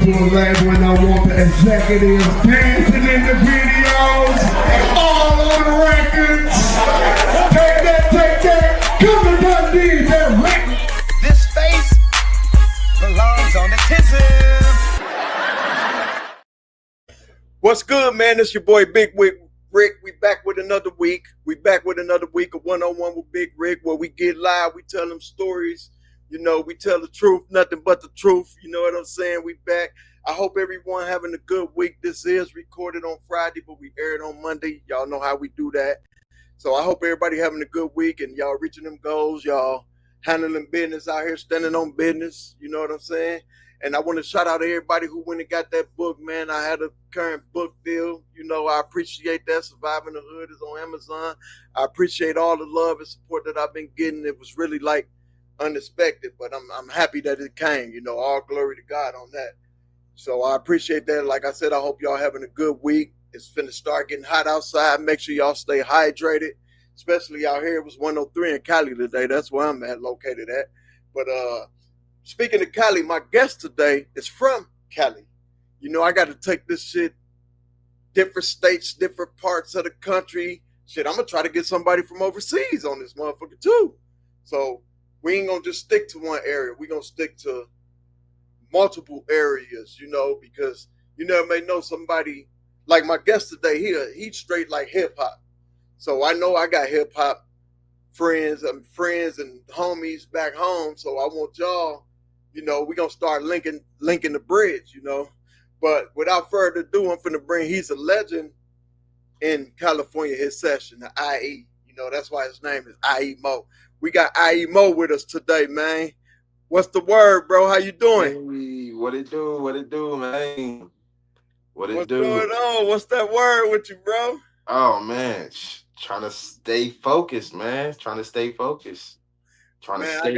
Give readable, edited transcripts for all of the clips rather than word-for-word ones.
to a label and I want the executives dancing in the videos, all on the records. Take that, come and run these, that record. This face belongs on the tizzy. What's good, man? It's your boy Big Rick. We back with another week. We back with another week of one-on-one with Big Rick, where we get live, we tell them stories. You know, we tell the truth, nothing but the truth. You know what I'm saying? We back. I hope everyone having a good week. This is recorded on Friday, but we aired on Monday. Y'all know how we do that. So I hope everybody having a good week and y'all reaching them goals. Y'all handling business out here, standing on business. You know what I'm saying? And I want to shout out to everybody who went and got that book, man. I had a current book deal. You know, I appreciate that. Surviving the Hood is on Amazon. I appreciate all the love and support that I've been getting. It was really like unexpected, but I'm happy that it came. You know, all glory to God on that. So I appreciate that. Like I said, I hope y'all having a good week. It's finna start getting hot outside. Make sure y'all stay hydrated, especially out here. It was 103 in Cali today. That's where I'm located at. But speaking of Cali, my guest today is from Cali. You know, I got to take this shit, different states, different parts of the country. Shit, I'm going to try to get somebody from overseas on this motherfucker too. So we ain't going to just stick to one area. We're going to stick to multiple areas, you know, because you never may know somebody. Like my guest today, he's straight like hip-hop. So I know I got hip-hop friends and homies back home. So I want y'all, you know, we're going to start linking the bridge, you know. But without further ado, I'm finna bring, he's a legend in California, his session, the IE. You know, that's why his name is IE MOE. We got IE MOE with us today, man. What's the word, bro? How you doing? Hey, what it do, man? What's going on? What's that word with you, bro? Oh, man. Trying to stay focused, man. Trying to stay focused. Trying to stay,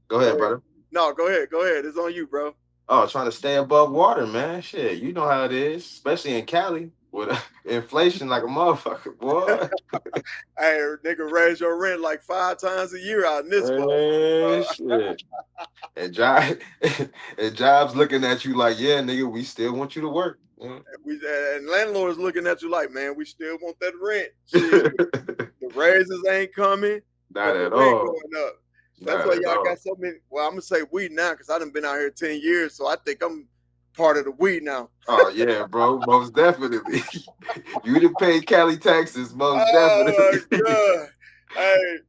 go ahead, brother. No, go ahead. It's on you, bro. Oh, trying to stay above water, man. Shit, you know how it is, especially in Cali with inflation like a motherfucker, boy. Hey, nigga, raise your rent like 5 times a year out in this motherfucker. Shit. And jobs looking at you like, yeah, nigga, we still want you to work. And landlords looking at you like, man, we still want that rent. Shit, the raises ain't coming. Not at all. Going up. That's why y'all got so many. Well, I'm gonna say we now because I done been out here 10 years, so I think I'm part of the we now. Oh yeah, bro, most definitely. You done paid Cali taxes, most definitely. Oh my God. Hey,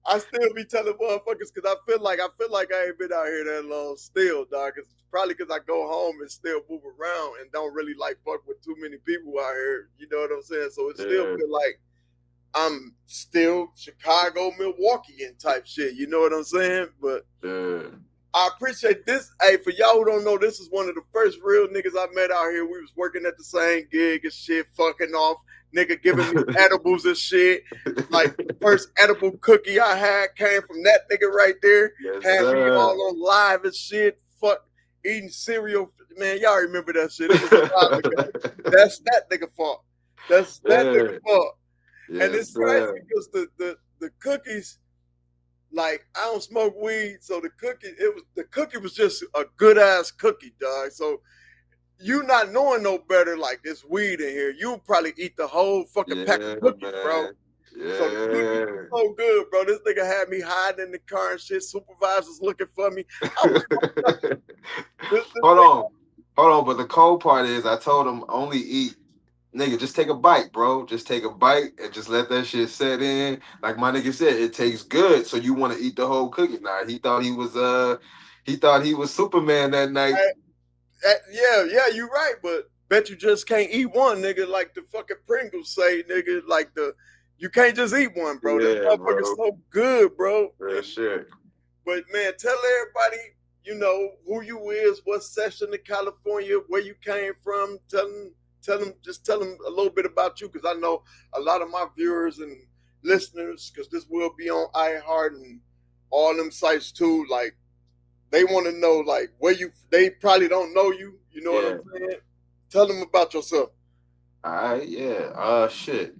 I still be telling motherfuckers because I feel like I ain't been out here that long still, dog. It's probably because I go home and still move around and don't really like fuck with too many people out here. You know what I'm saying? So it still feel like I'm still Chicago, Milwaukeean type shit. You know what I'm saying? But I appreciate this. Hey, for y'all who don't know, this is one of the first real niggas I met out here. We was working at the same gig and shit, fucking off. Nigga giving me edibles and shit. Like the first edible cookie I had came from that nigga right there. Yes, had me all on live and shit. Fuck eating cereal. Man, y'all remember that shit. It was a while ago. That's that nigga fault. That's that nigga fault. Yes, and it's crazy because the cookies, like I don't smoke weed, so the cookie was just a good ass cookie, dog. So you not knowing no better, like there's weed in here, you probably eat the whole fucking pack of cookies, bro. Yeah. So the cookies was so good, bro. This nigga had me hiding in the car and shit. Supervisors looking for me. Hold on. But the cold part is, I told him only eat. Nigga, just take a bite, bro. Just take a bite and just let that shit set in. Like my nigga said, it tastes good, so you want to eat the whole cookie. Nah, he thought he was Superman that night. Yeah, you right, but bet you just can't eat one, nigga. Like the fucking Pringles say, nigga. Like you can't just eat one, bro. Yeah, that motherfucker's so good, bro. Real shit. But man, tell everybody, you know, who you is, what session in California, where you came from. Tell them a little bit about you, because I know a lot of my viewers and listeners, because this will be on iHeart and all them sites too, like they want to know like they probably don't know you, you know what I'm saying? Tell them about yourself. All right, yeah. Shit.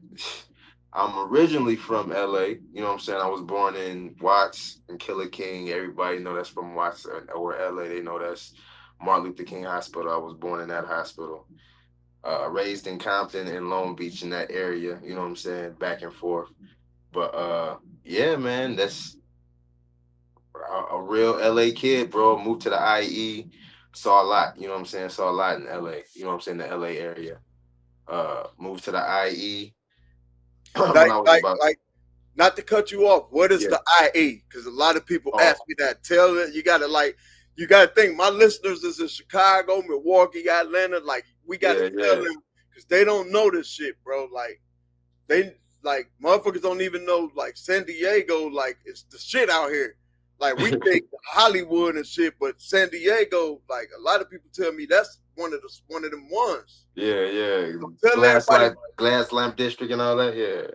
I'm originally from LA, you know what I'm saying? I was born in Watts and Killer King. Everybody know that's from Watts or LA. They know that's Martin Luther King Hospital. I was born in that hospital. Raised in Compton and Long Beach in that area. You know what I'm saying? Back and forth. But yeah, man, that's a real LA kid, bro. Moved to the IE, saw a lot. You know what I'm saying? Saw a lot in LA. You know what I'm saying? The LA area. Moved to the IE when Like, I was like, about, like, not to cut you off. What is yeah. the IE? Because a lot of people Oh, ask me that. Tell it. You gotta think. My listeners is in Chicago, Milwaukee, Atlanta. Like, we gotta yeah, tell yeah. them because they don't know this shit, bro. They like motherfuckers don't even know like San Diego, like it's the shit out here. Like we think Hollywood and shit, but San Diego, like a lot of people tell me that's one of them ones. Yeah, yeah. So Glass lamp district and all that. Yeah.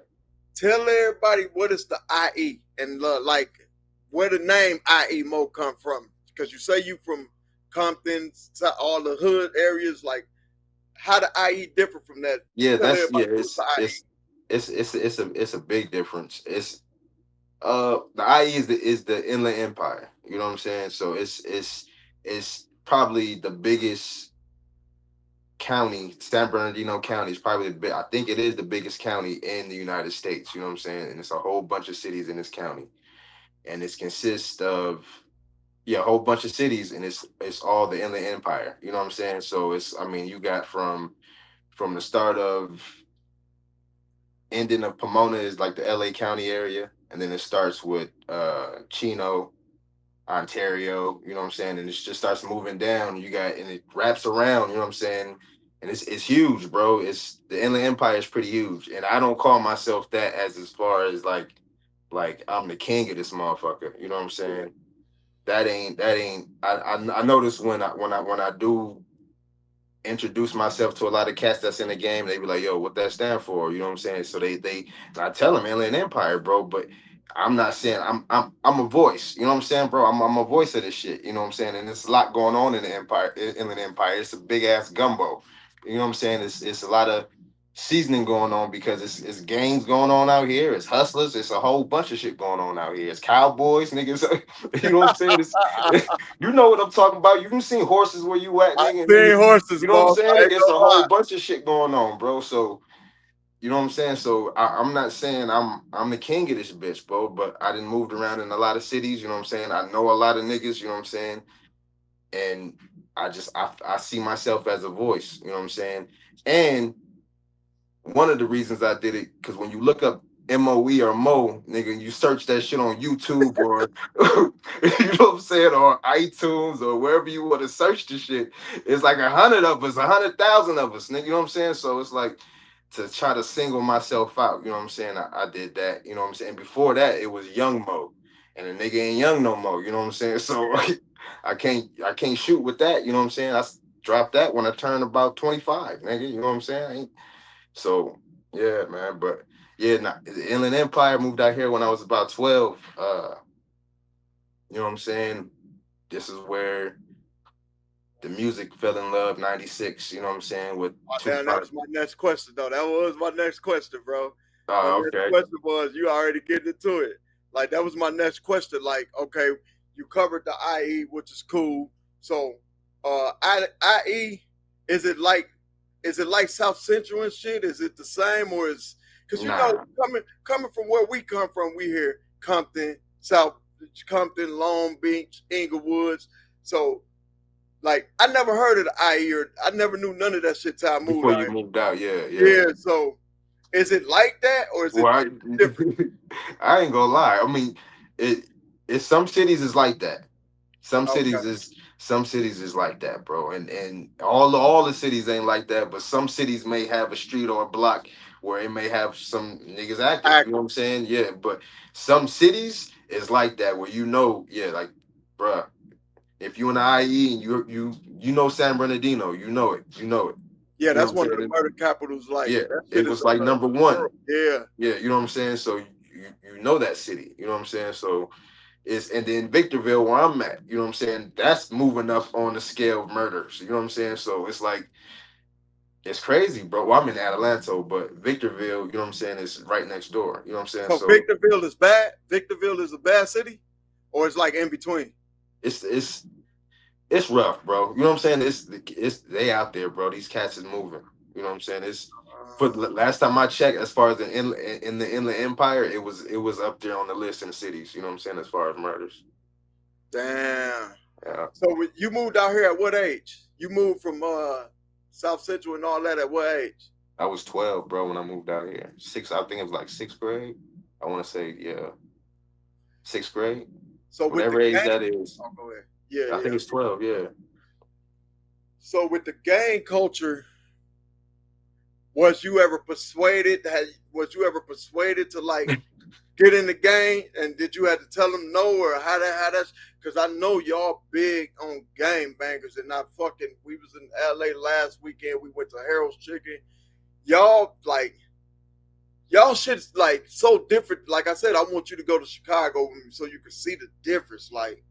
tell everybody what is the IE and like where the name IE MOE come from. Because you say you from Compton, all the hood areas, like how the IE differ from that. Yeah, Tell that's yeah, everybody what's the IE. it's a big difference. It's the IE is the Inland Empire. You know what I'm saying? So it's probably the biggest county. San Bernardino County is probably I think it is the biggest county in the United States. You know what I'm saying? And it's a whole bunch of cities in this county, and it consists of, yeah, a whole bunch of cities, and it's all the Inland Empire. You know what I'm saying? So it's, I mean, you got from the start of ending of Pomona is like the LA County area, and then it starts with Chino, Ontario, you know what I'm saying? And it just starts moving down. You got, and it wraps around, you know what I'm saying? And it's huge, bro. It's the Inland Empire is pretty huge. And I don't call myself that as far as like I'm the king of this motherfucker. You know what I'm saying? That ain't I notice when I do introduce myself to a lot of cats that's in the game, they be like, yo, what that stand for? You know what I'm saying? So they I tell them Inland Empire, bro, but I'm not saying I'm a voice. You know what I'm saying, bro? I'm a voice of this shit. You know what I'm saying? And there's a lot going on in the Empire, Inland Empire. It's a big ass gumbo. You know what I'm saying? It's a lot of seasoning going on because it's gangs going on out here. It's hustlers. It's a whole bunch of shit going on out here. It's cowboys, niggas. You know what I'm saying? It's you know what I'm talking about. You can see horses where you at, I nigga. seen horses, You know what I'm boss. saying? I ain't It's a gonna lie. whole bunch of shit going on, bro. So you know what I'm saying? So I'm not saying I'm the king of this bitch, bro, but I done moved around in a lot of cities, you know what I'm saying? I know a lot of niggas, you know what I'm saying? And I see myself as a voice, you know what I'm saying? And one of the reasons I did it, because when you look up MOE or Mo, nigga, you search that shit on YouTube or you know what I'm saying, or iTunes or wherever you want to search the shit, it's like 100 of us, 100,000 of us, nigga, you know what I'm saying? So it's like to try to single myself out, you know what I'm saying? I did that, you know what I'm saying? Before that, it was Young Mo, and the nigga ain't young no more, you know what I'm saying? So I can't shoot with that, you know what I'm saying? Dropped that when I turned about 25, nigga, you know what I'm saying? So yeah, man. But yeah, the Inland Empire moved out here when I was about 12. You know what I'm saying? This is where the music fell in love, 96, you know what I'm saying, with Oh, damn, that Tupac. was my next question, though. That was my next question, bro. My Oh, next okay. question was you already getting into it. Like that was my next question. Like, okay, you covered the IE, which is cool. So, IE, is it like South Central and shit? Is it the same or is because you know Nah. coming from where we come from, we hear Compton, South Compton, Long Beach, Inglewoods. So like I never heard of the IE or I never knew none of that shit till I moved Before out you moved out, yeah, here. yeah. Yeah, so is it like that or is it Well, different? I ain't gonna lie. I mean, it it's some cities is like that. Okay. Some cities is like that, bro. And all the cities ain't like that, but some cities may have a street or a block where it may have some niggas active. You know what I'm saying? Yeah, but some cities is like that where yeah, like, bruh, if you in the IE and you know San Bernardino, you know it. You know it. Yeah, You know that's what I'm one of the saying? murder capitals. Like Yeah, that it shit is was on like the number one. world. Yeah. Yeah, you know what I'm saying? So you know that city. You know what I'm saying? So and then Victorville, where I'm at, you know what I'm saying? That's moving up on the scale of murders. You know what I'm saying? So it's like it's crazy, bro. Well, I'm in Atlanta, but Victorville, you know what I'm saying, is right next door. You know what I'm saying? So So Victorville is bad. Victorville is a bad city, or it's like in between. it's it's rough, bro. You know what I'm saying? It's they out there, bro. These cats is moving. You know what I'm saying? It's for the last time I checked, as far as in the Inland Empire, it was up there on the list in the cities. You know what I'm saying? As far as murders. Damn. Yeah. So you moved out here at what age? You moved from South Central and all that at what age? I was 12, bro, when I moved out here. I think it was like sixth grade. I want to say, yeah, sixth grade, So with the whatever age gang, that is. oh, go ahead. Yeah, I think yeah. it's 12. Yeah. So with the gang culture, was you ever persuaded? Was you ever persuaded to like get in the gang? And did you have to tell them no, or how that's? Because I know y'all big on gang bangers and not fucking. We was in LA last weekend. We went to Harold's Chicken. Y'all like y'all shit's like so different. Like I said, I want you to go to Chicago with me so you can see the difference. Like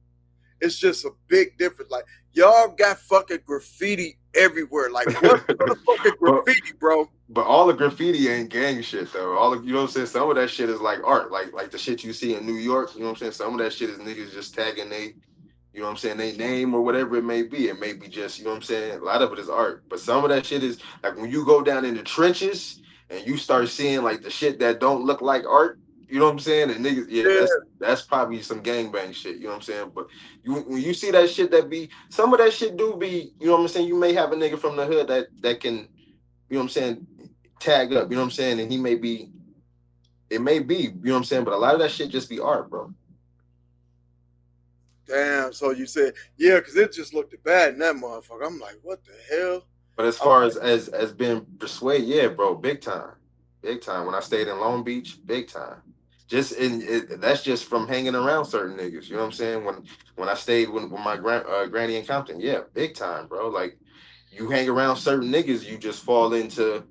it's just a big difference. Like y'all got fucking graffiti everywhere. Like what's the fucking But graffiti, bro? but all the graffiti ain't gang shit though. All of, you know what I'm saying? Some of that shit is like art, like the shit you see in New York. You know what I'm saying? Some of that shit is niggas just tagging they, you know what I'm saying, they name or whatever it may be. It may be just, you know what I'm saying? A lot of it is art. But some of that shit is like when you go down in the trenches and you start seeing like the shit that don't look like art. You know what I'm saying? And niggas, yeah, Yeah, that's probably some gangbang shit. You know what I'm saying? But when you see that shit, that be some of that shit do be. You know what I'm saying? You may have a nigga from the hood that can, you know what I'm saying, tag up. You know what I'm saying? And he may be, it may be. You know what I'm saying? But a lot of that shit just be art, bro. damn. So you said yeah, because it just looked bad in that motherfucker. I'm like, what the hell? But as I'm far like, as being persuaded, yeah, bro, big time, big time. When I stayed in Long Beach, big time. Just that's just from hanging around certain niggas. You know what I'm saying? When I stayed with my granny in Compton, yeah, big time, bro. Like you hang around certain niggas, you just fall into.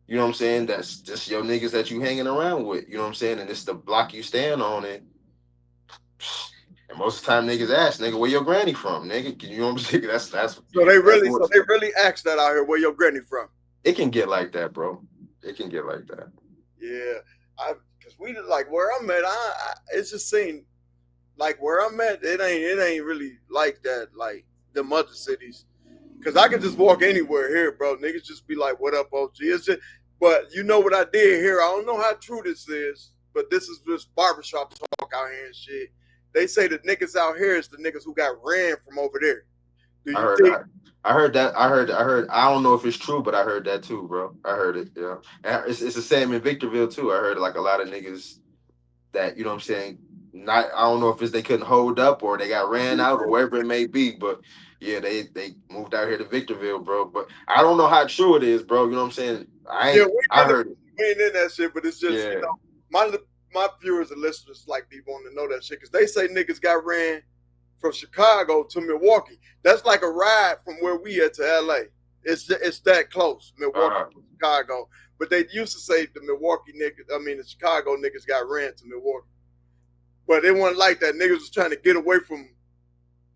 You know what I'm saying? That's just your niggas that you hanging around with. You know what I'm saying? And it's the block you stand on, and most of the time niggas ask, nigga, where your granny from, nigga? You know what I'm saying? That's what so they really asked that out here. Where your granny from? it can get like that, bro. It can get like that. Yeah, I because we like where I'm at. It's just saying like where I'm at. It ain't really like that. Like the other cities. Cause I can just walk anywhere here, bro. Niggas just be like, "What up, OG?" It's just, but you know what I did here. I don't know how true this is, but this is just barbershop talk out here and shit. They say the niggas out here is the niggas who got ran from over there. Do I you heard think? I heard that. I heard. I don't know if it's true, but I heard that too, bro. I heard it. Yeah, and it's the same in Victorville too. I heard like a lot of niggas that, you know what I'm saying. Not, I don't know if it's they couldn't hold up or they got ran out or whatever it may be, but yeah, they moved out here to Victorville, bro. But I don't know how true it is, bro. You know what I'm saying. Yeah, I heard it. we ain't in that shit, but it's just Yeah. my viewers and listeners like be wanting to know that shit because they say niggas got ran from Chicago to Milwaukee. That's like a ride from where we at to LA. It's that close, Milwaukee Uh, to Chicago. But they used to say the Milwaukee niggas, I mean the Chicago niggas got ran to Milwaukee. But it wasn't like that. Niggas was trying to get away from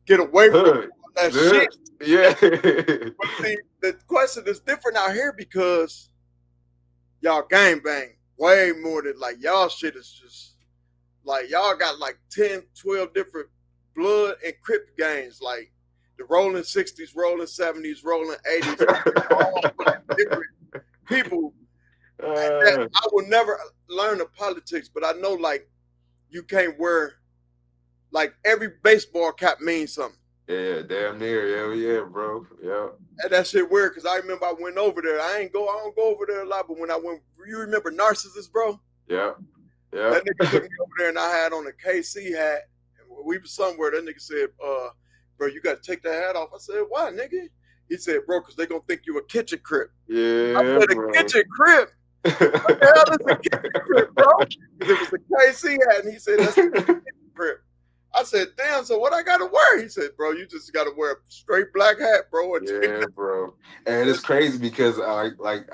hood. that Yeah. shit. Yeah. But see, the question is different out here because y'all gang bang way more than like y'all shit is just like y'all got like 10, 12 different blood and crip gangs like the rolling 60s, rolling 70s, rolling 80s, all different people that uh, I will never learn the politics, but I know like you can't wear like every baseball cap means something. yeah, damn near. Yeah, yeah, bro. Yeah. And that shit weird because I remember I went over there. I don't go over there a lot, but when I went, you remember Narcissus, bro? Yeah. Yeah. That nigga took me over there and I had on a KC hat. And we was somewhere. That nigga said, bro, you got to take that hat off. I said, why, nigga? He said, bro, because they going to think you a kitchen crip. I Yeah, said, a bro. kitchen crip? What the hell is a kitchen crip, bro? Because it was a KC hat. And he said, that's a kitchen crip. I said, damn, so what I got to wear? He said, bro, you just got to wear a straight black hat, bro. Or take Yeah, that. bro. And it's crazy because like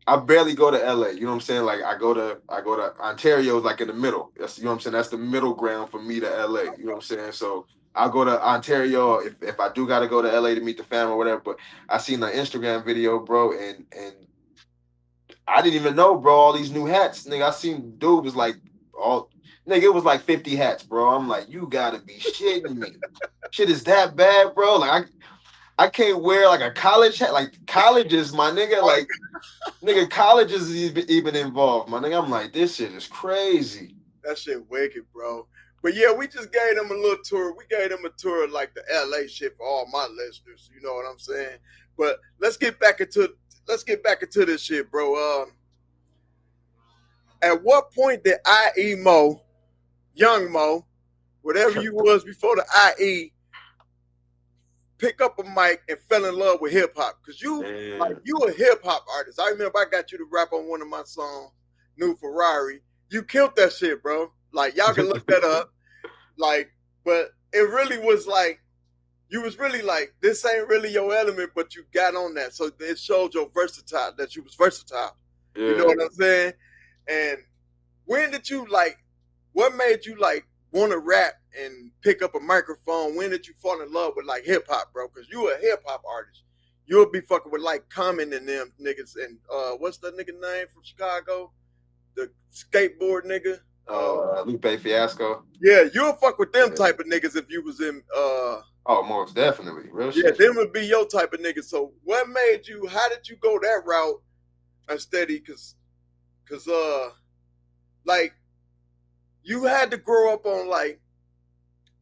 I barely go to LA. You know what I'm saying? Like I go to Ontario's like in the middle. That's, you know what I'm saying? That's the middle ground for me to LA. You know what I'm saying? So I'll go to Ontario if I do gotta go to LA to meet the fam or whatever. But I seen the Instagram video, bro, and I didn't even know, bro, all these new hats. Nigga, I seen dude was like all Nigga, it was like 50 hats, bro. I'm like, you gotta be shitting me. Shit is that bad, bro. Like I can't wear like a college hat. Like colleges, my nigga, like nigga, colleges is even involved, my nigga. I'm like, this shit is crazy. That shit wicked, bro. But yeah, we just gave them a little tour. We gave them a tour of like the LA shit for all my listeners. You know what I'm saying? But let's get back into this shit, bro. At what point did IE Mo, Young Mo, whatever you was before the IE, pick up a mic and fell in love with hip hop? Cause you a hip hop artist. I remember I got you to rap on one of my songs, New Ferrari. You killed that shit, bro. Like y'all can look that up. Like, but it really was like you was really like, this ain't really your element, but you got on that. So it showed your versatile, that you was versatile. Yeah. You know what I'm saying? And when did you like, what made you like want to rap and pick up a microphone? When did you fall in love with like hip hop, bro? Because you a hip hop artist. You'll be fucking with like Common and them niggas. And what's the nigga name from Chicago? The skateboard nigga. Lupe Fiasco. Yeah, you'll fuck with them type of niggas if you was in oh, most definitely. Real yeah, shit. them would be your type of niggas. So what made you, how did you go that route instead? Cause like you had to grow up on like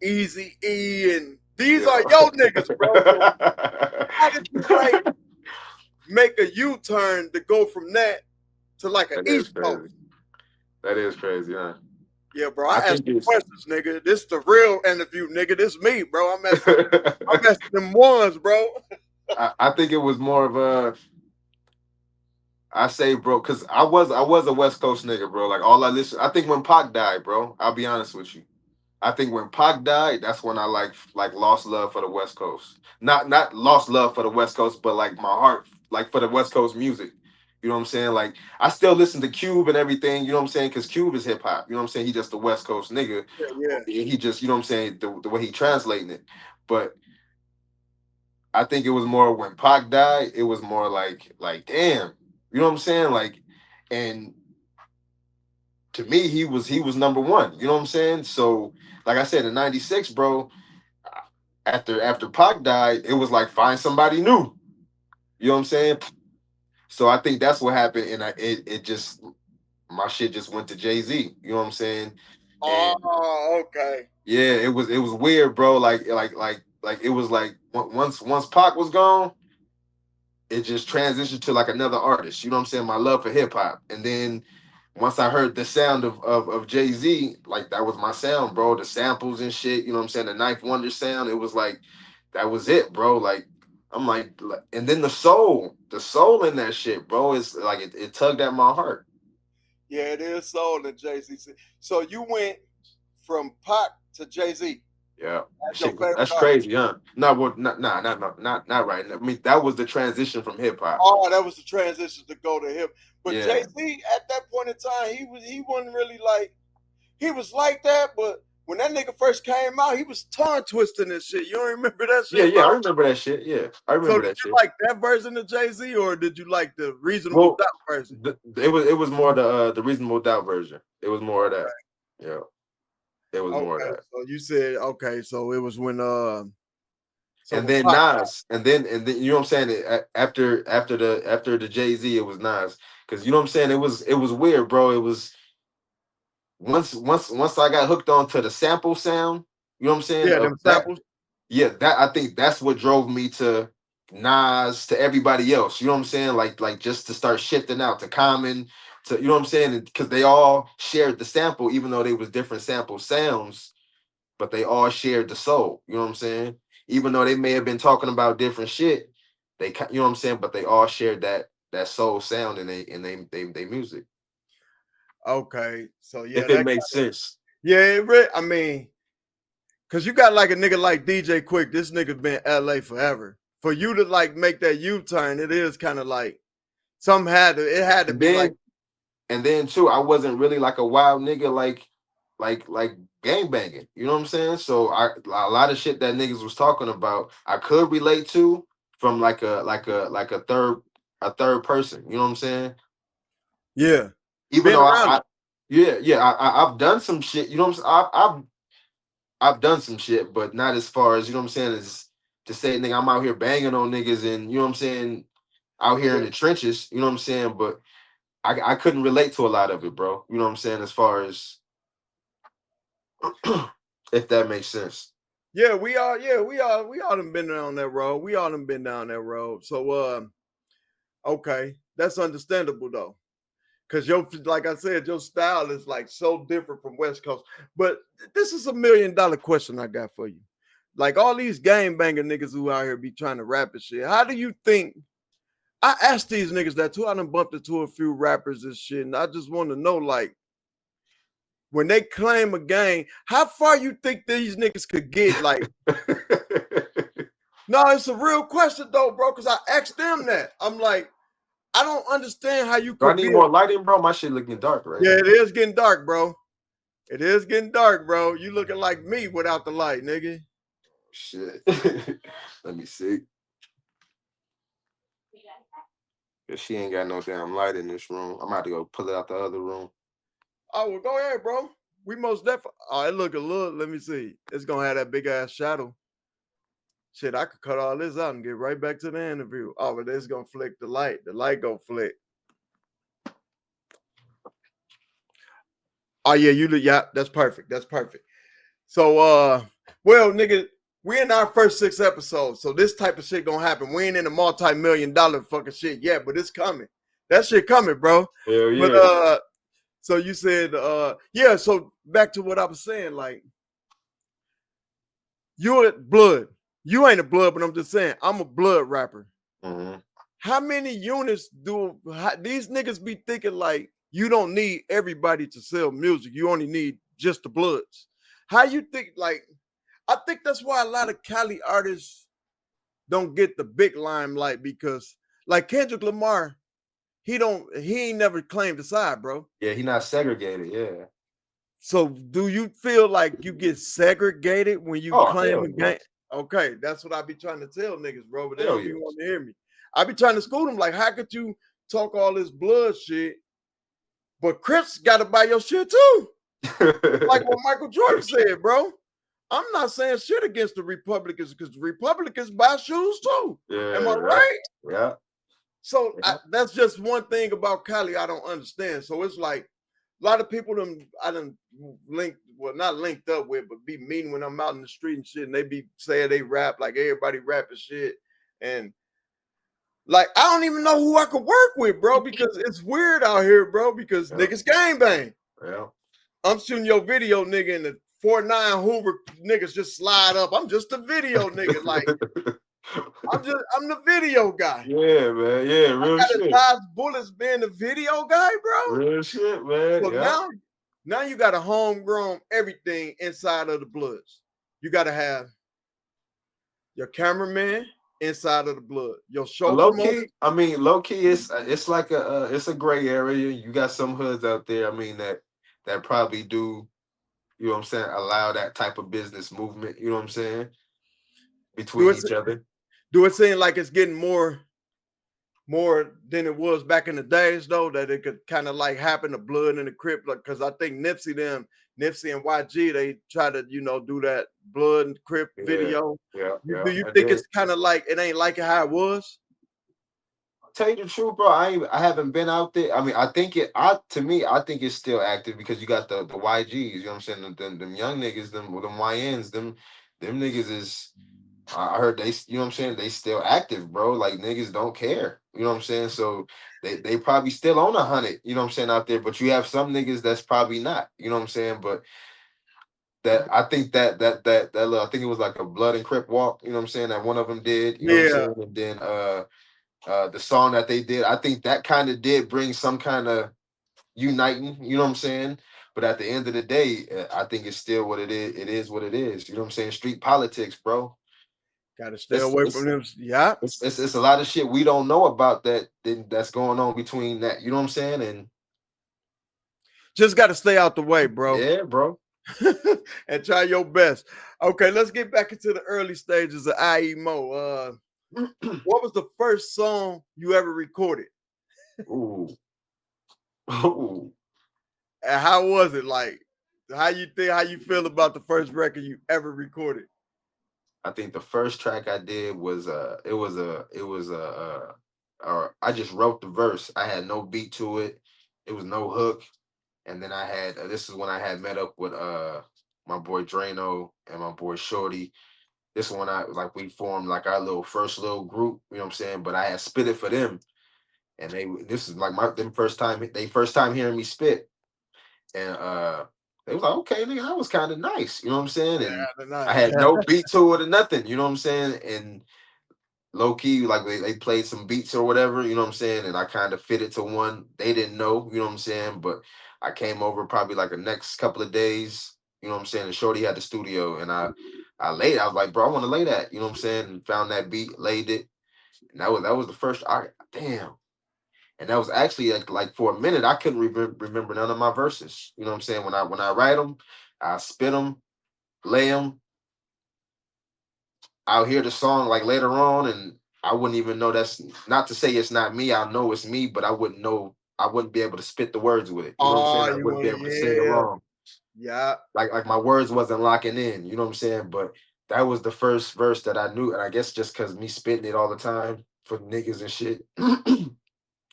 Easy E and these are your niggas, bro. So how did you like make a U-turn to go from that to like an East Coast? That is crazy, huh? Yeah, bro. I asked you questions, nigga. This the real interview, nigga. This me, bro. I'm asking them ones, bro. I think it was more of a, I say, bro, because I was a West Coast nigga, bro. Like all I listen, I think when Pac died, bro. I'll be honest with you. I think when Pac died, that's when I like lost love for the West Coast. Not lost love for the West Coast, but like my heart, like for the West Coast music. You know what I'm saying? Like I still listen to Cube and everything. You know what I'm saying? Because Cube is hip hop. You know what I'm saying? He just a West Coast nigga. Yeah. He just, you know what I'm saying? The way he translating it, but I think it was more when Pac died. It was more like damn. You know what I'm saying? Like, and to me, he was number one. You know what I'm saying? So, like I said, in '96, bro, after Pac died, it was like find somebody new. You know what I'm saying? So I think that's what happened, and it just, my shit just went to Jay-Z. You know what I'm saying? Oh, okay. Yeah, it was weird, bro. Like it was like once Pac was gone, it just transitioned to like another artist. You know what I'm saying? My love for hip hop, and then once I heard the sound of Jay-Z, like that was my sound, bro. The samples and shit, you know what I'm saying? The Ninth Wonder sound, it was like, that was it, bro. Like, I'm like, and then the soul in that shit, bro, is like, it tugged at my heart. Yeah, it is soul in Jay-Z. So you went from Pac to Jay-Z. Yeah. That's crazy, huh? No, well, not right. I mean, that was the transition from hip hop. Oh, that was the transition to go to hip. But yeah. Jay-Z at that point in time, he wasn't really like, he was like that, but when that nigga first came out, he was tongue twisting and shit. You don't remember that shit? Yeah, I remember that shit. Yeah, I remember that shit. So did you like that version of Jay-Z, or did you like the Reasonable Doubt version? It was more the Reasonable Doubt version. It was more of that. Yeah. It was more of that. So you said, okay, so it was when and then Nas, and then you know what I'm saying, after the Jay-Z, it was Nas, because you know what I'm saying, it was weird, bro. It was once I got hooked onto the sample sound, you know what I'm saying? Yeah, them samples. That I think that's what drove me to Nas, to everybody else. You know what I'm saying? Like just to start shifting out to Common, to, you know what I'm saying? Because they all shared the sample, even though they was different sample sounds, but they all shared the soul. You know what I'm saying? Even though they may have been talking about different shit, they, you know what I'm saying? But they all shared that soul sound in they music. Okay, so yeah, if it makes sense. Yeah, I mean, cause you got like a nigga like DJ Quick. This nigga been LA forever. For you to like make that U-turn, it is kind of like it had to be like. And then too, I wasn't really like a wild nigga like gang banging. You know what I'm saying? So a lot of shit that niggas was talking about, I could relate to from like a third person. You know what I'm saying? Yeah. Even though Yeah. I've done some shit. You know what I'm saying? I've done some shit, but not as far as, you know what I'm saying, as to say, nigga, I'm out here banging on niggas and, you know what I'm saying, out here in the trenches. You know what I'm saying? But I couldn't relate to a lot of it, bro. You know what I'm saying? As far as if that makes sense. Yeah, we all done been down that road. We all done been down that road. So okay, that's understandable though. Cause like I said, your style is like so different from West Coast. But this is $1 million question I got for you. Like all these game banger niggas who out here be trying to rap and shit. How do you think? I asked these niggas that too. I done bumped into a few rappers and shit, and I just want to know, like, when they claim a game, how far you think these niggas could get? Like, no, it's a real question though, bro. Cause I asked them that. I'm like, I don't understand how you Do I could need be. more lighting, bro? My shit looking dark right Yeah, now. it is getting dark, bro. It is getting dark, bro. You looking like me without the light, nigga. Shit. Let me see. Cause she ain't got no damn light in this room. I'm about to go pull it out the other room. Oh, well, go ahead, bro. We most definitely. Oh, it look a little. Let me see. It's gonna have that big ass shadow. Shit, I could cut all this out and get right back to the interview. Oh, but it's gonna flick the light. The light gonna flick. Oh yeah, yeah, that's perfect. That's perfect. So well, nigga, we in our first 6 episodes. So this type of shit gonna happen. We ain't in a multi-million-dollar fucking shit yet, but it's coming. That shit coming, bro. Hell yeah. But so you said yeah, so back to what I was saying, like you're blood. You ain't a blood, but I'm just saying I'm a blood rapper. Mm-hmm. How many units do these niggas be thinking like you don't need everybody to sell music? You only need just the bloods. How you think? Like, I think that's why a lot of Cali artists don't get the big limelight because, like Kendrick Lamar, he ain't never claimed a side, bro. Yeah, he not segregated. Yeah. So, do you feel like you get segregated when you Oh, claim hell a yeah. game? Okay, that's what I be trying to tell niggas, bro, but they Hell don't be yes. wanting to hear me. I be trying to school them, like, how could you talk all this blood shit, but Crips got to buy your shit too? Like what Michael Jordan said, bro. I'm not saying shit against the Republicans because the Republicans buy shoes too. Yeah, Am I right? Yeah. So Yeah. that's just one thing about Cali I don't understand. So it's like a lot of people I done linked, well, not linked up with, but be mean when I'm out in the street and shit, and they be saying they rap like everybody rapping shit. And like I don't even know who I could work with, bro, because it's weird out here, bro, because niggas gang bang. Yeah. I'm shooting your video, nigga, and the 49 Hoover niggas just slide up. I'm just a video nigga. Like, I'm the video guy. Yeah, man. Yeah, real I gotta shit. dodge bullets being the video guy, bro. Real shit, man. So Yeah. now you got a homegrown everything inside of the Bloods. You gotta have your cameraman inside of the Blood. Your show Low promoter. key, I mean, low key, it's like it's a gray area. You got some hoods out there. I mean that probably do, you know what I'm saying, allow that type of business movement. You know what I'm saying, between each other. Do it seem like it's getting more than it was back in the days, though, that it could kind of like happen to Blood and the Crip, like, because I think Nipsey and YG, they try to, do that Blood and Crip video. Yeah. Do you think it's kind of like it ain't like how it was? Tell you the truth, bro. I haven't been out there. I mean, I think I think it's still active because you got the YGs. You know what I'm saying? Them young niggas, them YNs, them niggas is. I heard they, you know what I'm saying, they still active, bro. Like niggas don't care. You know what I'm saying? So they probably still on 100, you know what I'm saying, out there. But you have some niggas that's probably not, you know what I'm saying? But that I think that little, I think it was like a Blood and Crip walk, you know what I'm saying, that one of them did, you know what I'm saying? And then the song that they did, I think that kind of did bring some kind of uniting, you know what I'm saying? But at the end of the day, I think it's still what it is. It is what it is. You know what I'm saying? Street politics, bro. Gotta stay away from them. Yeah. It's a lot of shit we don't know about that's going on between that. You know what I'm saying? And just gotta stay out the way, bro. Yeah, bro. And try your best. Okay, let's get back into the early stages of IE MOE. What was the first song you ever recorded? Ooh. And how was it like? How you feel about the first record you ever recorded? I think the first track I did was I just wrote the verse. I had no beat to it. It was no hook. And then I had this is when I had met up with my boy Drano and my boy Shorty. This one I like we formed like our first little group, you know what I'm saying? But I had spit it for them. And this is like they first time hearing me spit. And they was like, okay, nigga, that was kind of nice, you know what I'm saying? And I had no beat to it or nothing, you know what I'm saying? And low key, like they played some beats or whatever, you know what I'm saying? And I kind of fit it to one. They didn't know, you know what I'm saying? But I came over probably like the next couple of days, you know what I'm saying? And Shorty had the studio and I was like, bro, I want to lay that, you know what I'm saying? And found that beat, laid it. And that was the first damn. And that was actually like for a minute, I couldn't remember none of my verses. You know what I'm saying? When I write them, I spit them, lay them. I'll hear the song like later on, and I wouldn't even know that's not to say it's not me. I know it's me, but I wouldn't know. I wouldn't be able to spit the words with it. You know what I'm saying? I wouldn't be able to sing along. Yeah. Like my words wasn't locking in. You know what I'm saying? But that was the first verse that I knew, and I guess just because me spitting it all the time for niggas and shit,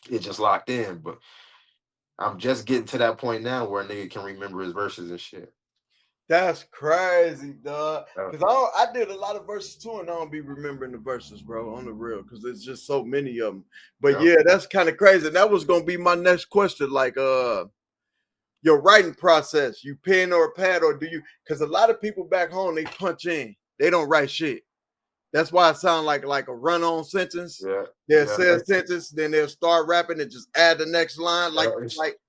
it just locked in. But I'm just getting to that point now where a nigga can remember his verses and shit. That's crazy, dog. Because I did a lot of verses too, and I don't be remembering the verses, bro, on the real, because there's just so many of them. But yeah, that's kind of crazy. And that was gonna be my next question, like your writing process. You pen or a pad, or do you? Because a lot of people back home they punch in, they don't write shit. That's why it sounds like a run-on sentence. Yeah. They'll say a sentence, then they'll start rapping and just add the next line. Like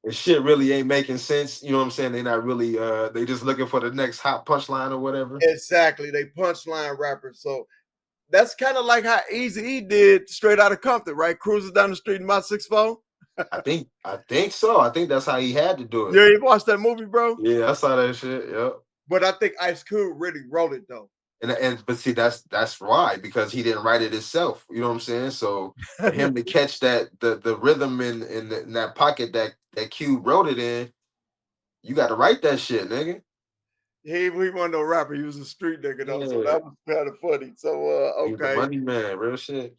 the shit really ain't making sense. You know what I'm saying? They're not really they just looking for the next hot punchline or whatever. Exactly. They punchline rappers. So that's kind of like how Eazy-E did Straight Outta Compton, right? Cruising down the street in my 6'4". I think so. I think that's how he had to do it. Yeah, you watched that movie, bro? Yeah, I saw that shit. Yep. But I think Ice Cube really wrote it though. But see, that's why, because he didn't write it himself. You know what I'm saying? So for him to catch that the rhythm in that pocket that Cube wrote it in, you got to write that shit, nigga. He wasn't no rapper. He was a street nigga though. Yeah. So that was kind of funny. So okay, he was the money man, real shit.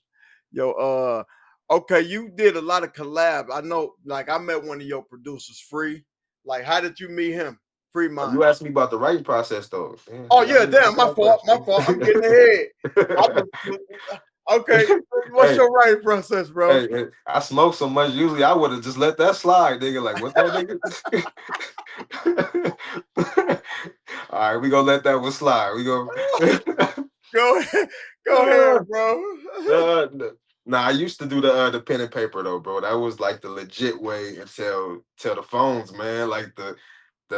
Yo, okay, you did a lot of collab. I know, like I met one of your producers, Free. Like, how did you meet him? Free Mind. You asked me about the writing process though. Damn, oh yeah, damn, my fault. I'm getting ahead. Okay, what's your writing process, bro? Hey, I smoke so much. Usually, I would have just let that slide, nigga. Like, what that nigga? All right, we gonna let that one slide. We go. Go ahead, bro. Nah, I used to do the pen and paper though, bro. That was like the legit way until the phones, man. Like the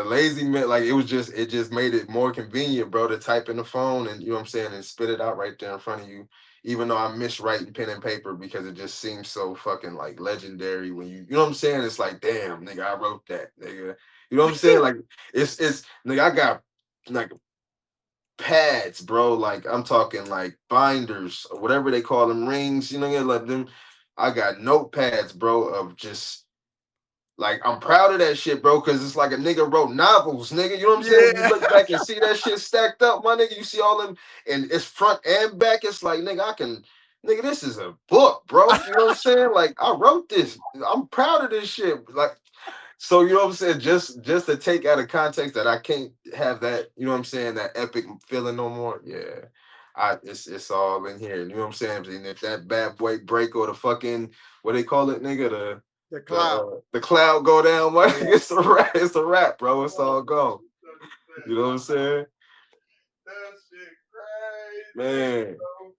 lazy man, like it just made it more convenient, bro, to type in the phone and you know what I'm saying and spit it out right there in front of you. Even though I miss writing pen and paper because it just seems so fucking like legendary when you know what I'm saying? It's like, damn, nigga, I wrote that, nigga. You know what I'm saying? Like it's nigga, I got like pads, bro. Like I'm talking like binders or whatever they call them, rings, you know, like them. I got notepads, bro, of just like, I'm proud of that shit, bro, because it's like a nigga wrote novels, nigga. You know what I'm saying? When you look back and see that shit stacked up, my nigga, you see all them, and it's front and back. It's like, nigga, this is a book, bro. You know what I'm saying? Like, I wrote this. I'm proud of this shit. Like, so, you know what I'm saying? Just to take out of context that I can't have that, you know what I'm saying, that epic feeling no more. Yeah. It's all in here. You know what I'm saying? And if that bad boy break or the fucking, what they call it, nigga, the cloud go down, like, it's a wrap, bro. It's all gone. You know what I'm saying? That shit crazy, man. Bro.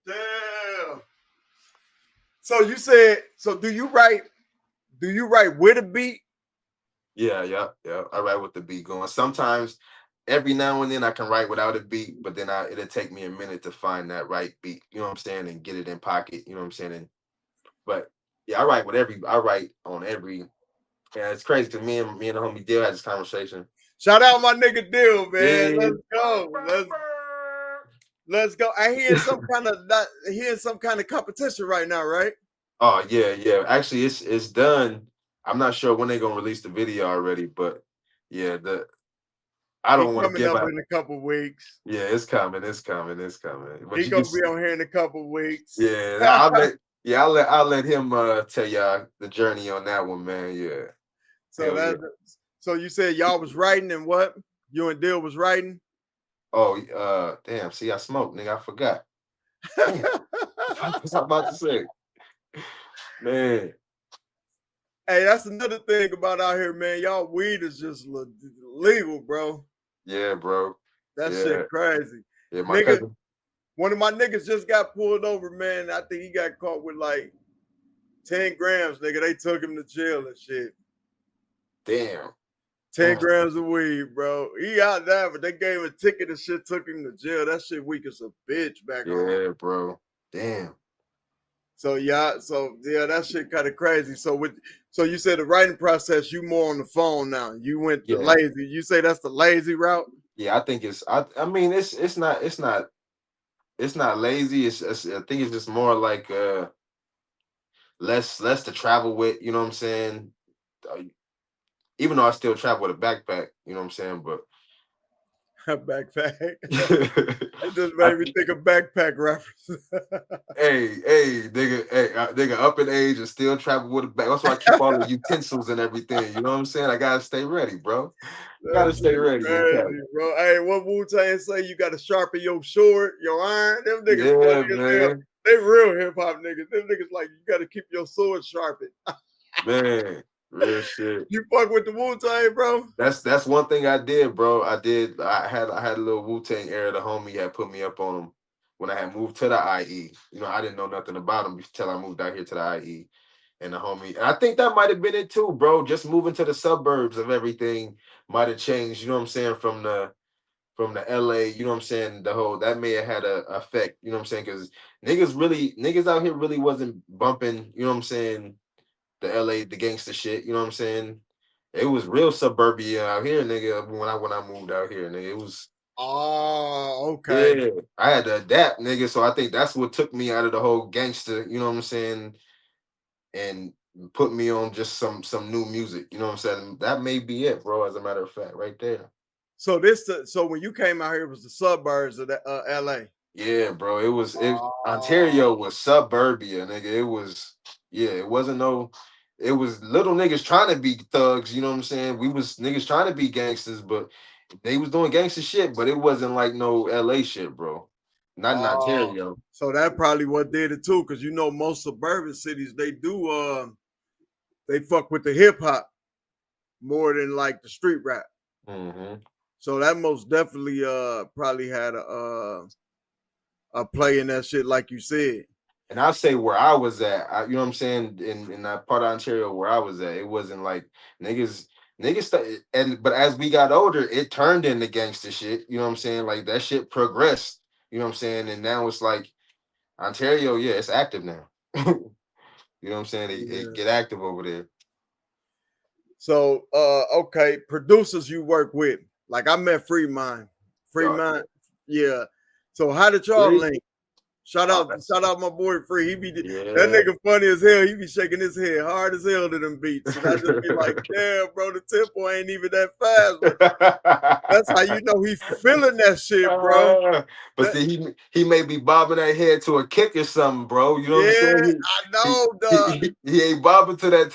Damn. So you said, do you write with a beat? Yeah. I write with the beat going. Sometimes, every now and then, I can write without a beat, but then it'll take me a minute to find that right beat. You know what I'm saying? And get it in pocket. You know what I'm saying? But yeah, I write on every. Yeah, it's crazy because me and the homie Dill had this conversation. Shout out my nigga Dill, man. Yeah. Let's go. I hear some kind of competition right now, right? Oh yeah. Actually, it's done. I'm not sure when they're gonna release the video already, but yeah, I He don't want to coming give up out. in a couple weeks. Yeah, it's coming, it's coming, it's coming. But He you can, gonna be on here in a couple weeks. yeah, I'll let him tell y'all the journey on that one, man. Yeah, So hell yeah. so you said y'all was writing and what? You and Dill was writing? Oh, damn. See, I smoked, nigga. I forgot. Damn, what was I about to say? Man, Hey, that's another thing about out here, man. Y'all weed is just legal, bro. yeah, bro. That Yeah, shit crazy. yeah. My Nigga, cousin. one of my niggas just got pulled over, man. I think he got caught with like 10 grams, nigga. They took him to jail and shit. Damn. 10 grams of weed, bro. He out there, but they gave him a ticket and shit, took him to jail. That shit weak as a bitch back home. Yeah, bro. Damn. So yeah, that shit kind of crazy. So you said the writing process, you more on the phone now. You went the Yeah, lazy. You say that's the lazy route? yeah. I think it's. I mean, it's not lazy. I think it's just more like less to travel with. You know what I'm saying? Uh, Even though I still travel with a backpack. You know what I'm saying? But Backpack. That just made me think of backpack reference. nigga, up in age and still travel with a bag. That's why I keep all the utensils and everything. You know what I'm saying? I gotta stay ready, bro. That Gotta stay shit ready in cap. crazy, bro. Hey, what Wu-Tang say? You got to sharpen your sword, your iron. Them niggas Yeah, funny as hell. man. They real hip hop niggas. Them niggas like you got to keep your sword sharpened. Man, real shit. You fuck with the Wu-Tang, bro? That's one thing I did, bro. I had a little Wu-Tang era. The homie had put me up on him when I had moved to the IE. You know, I didn't know nothing about him until I moved out here to the IE. And the homie, and I think that might have been it too, bro. Just moving to the suburbs of everything might have changed, you know what I'm saying, from the LA, you know what I'm saying, the whole that may have had a effect, you know what I'm saying? Because niggas out here really wasn't bumping, you know what I'm saying, the LA, the gangster shit, you know what I'm saying? It was real suburbia out here, nigga, when I moved out here, nigga. It was Oh, okay. yeah, I had to adapt, nigga. So I think that's what took me out of the whole gangster, you know what I'm saying, and put me on just some new music, you know what I'm saying? That may be it, bro, as a matter of fact, right there. So when you came out here, it was the suburbs of the, LA. Yeah, bro. It Oh, Ontario was suburbia, nigga. It was it wasn't no it was little niggas trying to be thugs, you know what I'm saying? We was niggas trying to be gangsters, but they was doing gangster shit, but it wasn't like no LA shit, bro. Not in oh. Ontario. So that probably what did it too, because you know most suburban cities they fuck with the hip hop more than like the street rap. Hmm. So that most definitely probably had a play in that shit, like you said. And I'll say where I was at, you know what I'm saying, in that part of Ontario where I was at, it wasn't like niggas but as we got older, it turned into gangster shit. You know what I'm saying? Like that shit progressed. You know what I'm saying? And now it's like Ontario, yeah, it's active now. You know what I'm saying? It Yeah. get active over there. So okay, producers you work with. Like I met Free Mind. Free Oh, Mind, yeah. So how did y'all really? link? Oh, that's Shout out my boy Free. That yeah. nigga funny as hell. He be shaking his head hard as hell to them beats. And I just be like, damn, bro, the tempo ain't even that fast. But that's how you know he feeling that shit, bro. But That, see, he may be bobbing that head to a kick or something, bro. You know what I'm yeah, saying? I know, dog. He ain't bobbing to that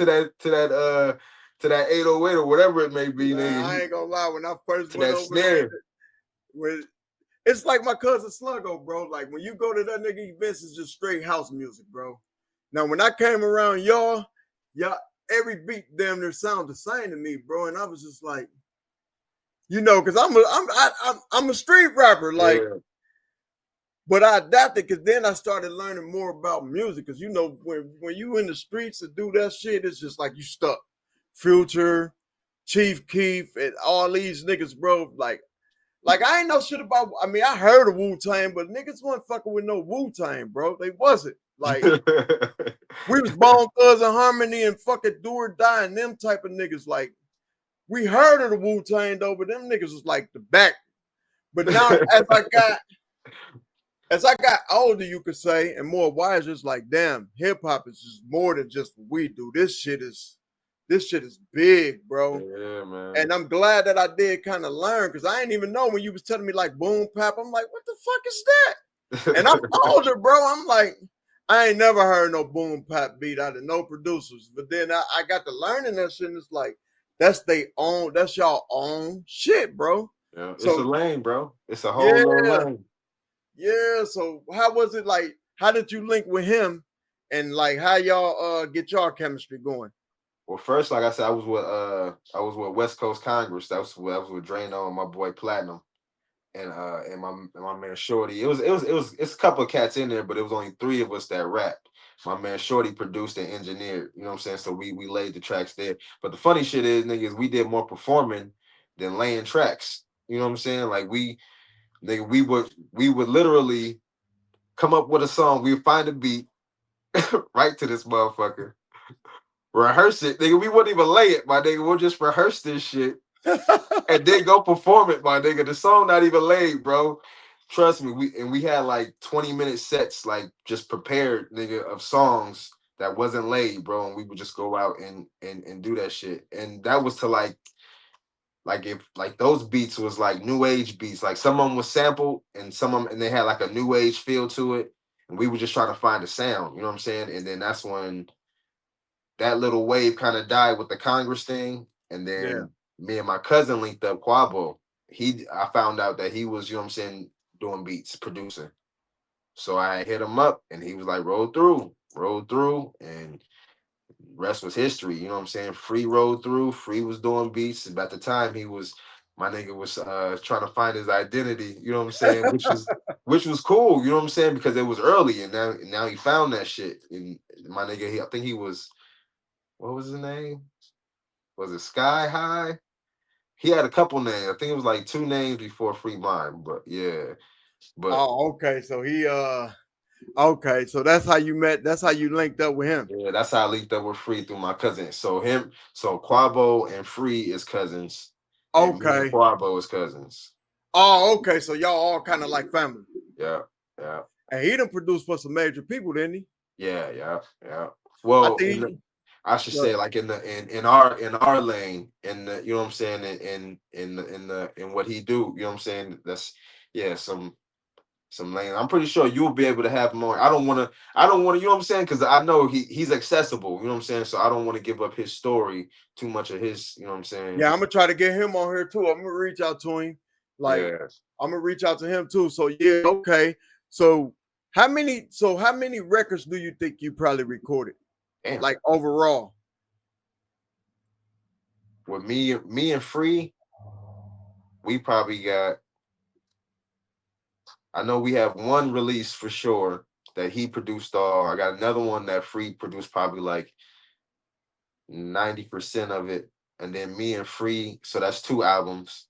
808 or whatever it may be, nigga. I ain't gonna lie. When I first To went that over there, snare. when it's like my cousin Sluggo, bro. Like when you go to that nigga events, it's just straight house music, bro. Now when I came around y'all every beat damn near sound the same to me, bro. And I was just like, you know, because I'm a street rapper, like, Yeah. but I adapted because then I started learning more about music. Because you know, when you in the streets to do that shit, it's just like you stuck. Future, Chief Keef, and all these niggas, bro. Like I ain't know shit about. I mean, I heard of Wu-Tang, but niggas wasn't fucking with no Wu-Tang, bro. They wasn't. Like we was Bone Thugs and Harmony and fucking Do or Die and them type of niggas. Like we heard of the Wu-Tang though, but them niggas was like the back. But now as I got older, you could say, and more wiser, it's like, damn, hip hop is just more than just what we do. This this shit is big, bro. Yeah, man. And I'm glad that I did kind of learn because I didn't even know when you was telling me like boom pap. I'm like, what the fuck is that? And I'm older, bro. I'm like, I ain't never heard no boom pap beat out of no producers. But then I got to learning that shit, and it's like, that's y'all own shit, bro. Yeah, it's a So lane, bro. It's a whole little yeah, lane. yeah. So how was it like? How did you link with him? And like how y'all get y'all chemistry going? Well, first, like I said, I was with West Coast Congress. I was with Drano and my boy Platinum and my man Shorty. It's a couple of cats in there, but it was only three of us that rapped. My man Shorty produced and engineered, you know what I'm saying? So we laid the tracks there. But the funny shit is, niggas, we did more performing than laying tracks. You know what I'm saying? Like we would literally come up with a song, we'd find a beat, right to this motherfucker. Rehearse it, nigga. We wouldn't even lay it, my nigga. We'll just rehearse this shit and then go perform it, my nigga. The song not even laid, bro. Trust me. We had like 20-minute sets, like just prepared, nigga, of songs that wasn't laid, bro. And we would just go out and do that shit. And that was to like if like those beats was like new age beats. Like some of them was sampled and some of them and they had like a new age feel to it. And we were just trying to find a sound, you know what I'm saying? And then that's when that little wave kind of died with the Congress thing, and Yeah. then me and my cousin linked up Quabo. I found out that he was, you know what I'm saying, doing beats, producing. So I hit him up and he was like, roll through, and rest was history. You know what I'm saying? Free rolled through, Free was doing beats. And at the time my nigga was trying to find his identity, you know what I'm saying? Which was cool, you know what I'm saying? Because it was early and now he found that shit. And my nigga, I think he was, what was his name? Was it Sky High? He had a couple names. I think it was like two names before Free Mind, but yeah. But Oh, okay. So he okay, so that's how you met. That's how you linked up with him. yeah, that's how I linked up with Free through my cousin. So Quabo and Free is cousins, and me and Okay. Quabo is cousins. Oh, okay. So y'all all kind of like family. Yeah, yeah, And he done produced for some major people, didn't he? yeah. I Well, think he, I should uh, say like in our lane, in the, you know what I'm saying, in what he do, you know what I'm saying. That's yeah, some lane. I'm pretty sure you'll be able to have him on. I don't want to, you know what I'm saying? Because I know he's accessible, you know what I'm saying? So I don't want to give up his story, too much of his, you know what I'm saying? yeah, I'm gonna try to get him on here too. I'm gonna reach out to him. Like Yeah. I'm gonna reach out to him too. So yeah, okay. So how many records do you think you probably recorded? Damn. Like overall? With me and Free, we probably got, I know we have one release for sure that he produced all. I got another one that Free produced probably like 90% of it. And then me and Free, so that's two albums.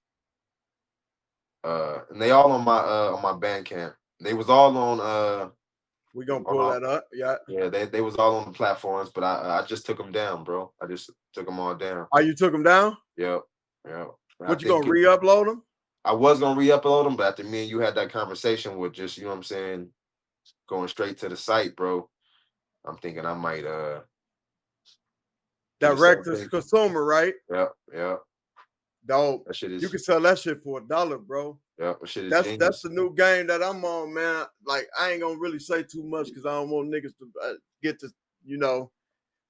And they all on my Bandcamp. They was all We gonna on pull all, that up. Yeah. yeah, they was all on the platforms, but I just took them down, bro. I just took them all down. Oh, you took him down? Yep, yep. I What you gonna think re-upload them? I was gonna re-upload them, but after me and you had that conversation with just, you know what I'm saying, going straight to the site, bro. I'm thinking I might do the same Direct to thing. consumer, right? Yeah. Dope. That shit You is can sell that shit for $1, bro. that shit is That's genius. the new game that I'm on, man. Like I ain't gonna really say too much because I don't want niggas to get to, you know.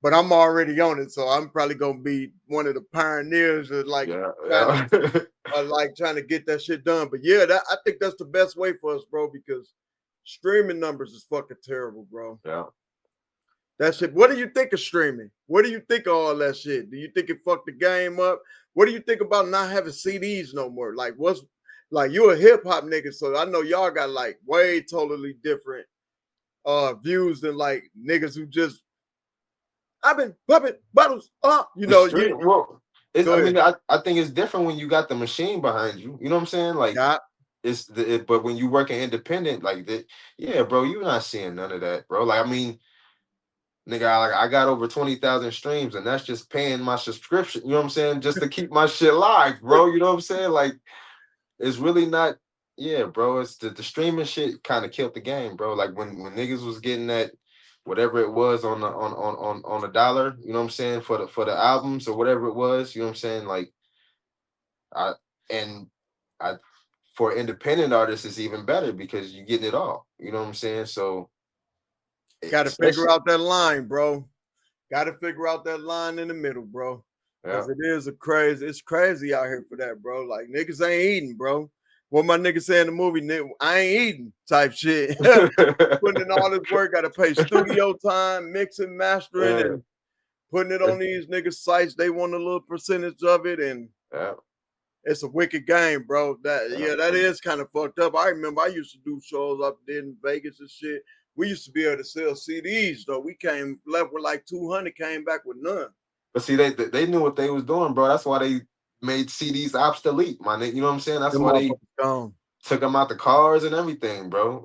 But I'm already on it, so I'm probably gonna be one of the pioneers of Yeah, trying to, yeah. trying to get that shit done. But yeah, I think that's the best way for us, bro, because streaming numbers is fucking terrible, bro. Yeah. That shit. What do you think of streaming? What do you think of all that shit? Do you think it fucked the game up? What do you think about not having CDs no more? Like, what's like you a hip hop nigga, so I know y'all got like way totally different views than like niggas who just I've been popping bottles up. You The know, you street, well, go I ahead. mean, I think it's different when you got the machine behind you. You know what I'm saying? Like Yeah. but when you working independent, like that, yeah, bro, you're not seeing none of that, bro. Like, I mean, nigga, I got over 20,000 streams, and that's just paying my subscription. You know what I'm saying? Just to keep my shit live, bro. You know what I'm saying? Like, it's really not. Yeah, bro. It's the streaming shit kind of killed the game, bro. Like when niggas was getting that whatever it was on the dollar, you know what I'm saying, for the albums or whatever it was, you know what I'm saying? Like I and I for independent artists it's even better because you're getting it all. You know what I'm saying? So Got to figure especially out that line, bro. Got to figure out that line in the middle, bro. yeah. Cause it's crazy out here for that, bro. Like niggas ain't eating, bro. What my nigga say in the movie, I ain't eating type shit. Putting in all this work, gotta pay studio time, mixing, mastering, Yeah. and putting it on these niggas' sites. They want a little percentage of it, and Yeah. it's a wicked game, bro. Yeah. That is kind of fucked up. I remember I used to do shows up there in Vegas and shit. We used to be able to sell CDs though. We came left with like 200, came back with none. But see, they knew what they was doing, bro. That's why they made CDs obsolete, my nigga. You know what I'm saying? That's Them why they motherfuckers gone. took them out the cars and everything, bro.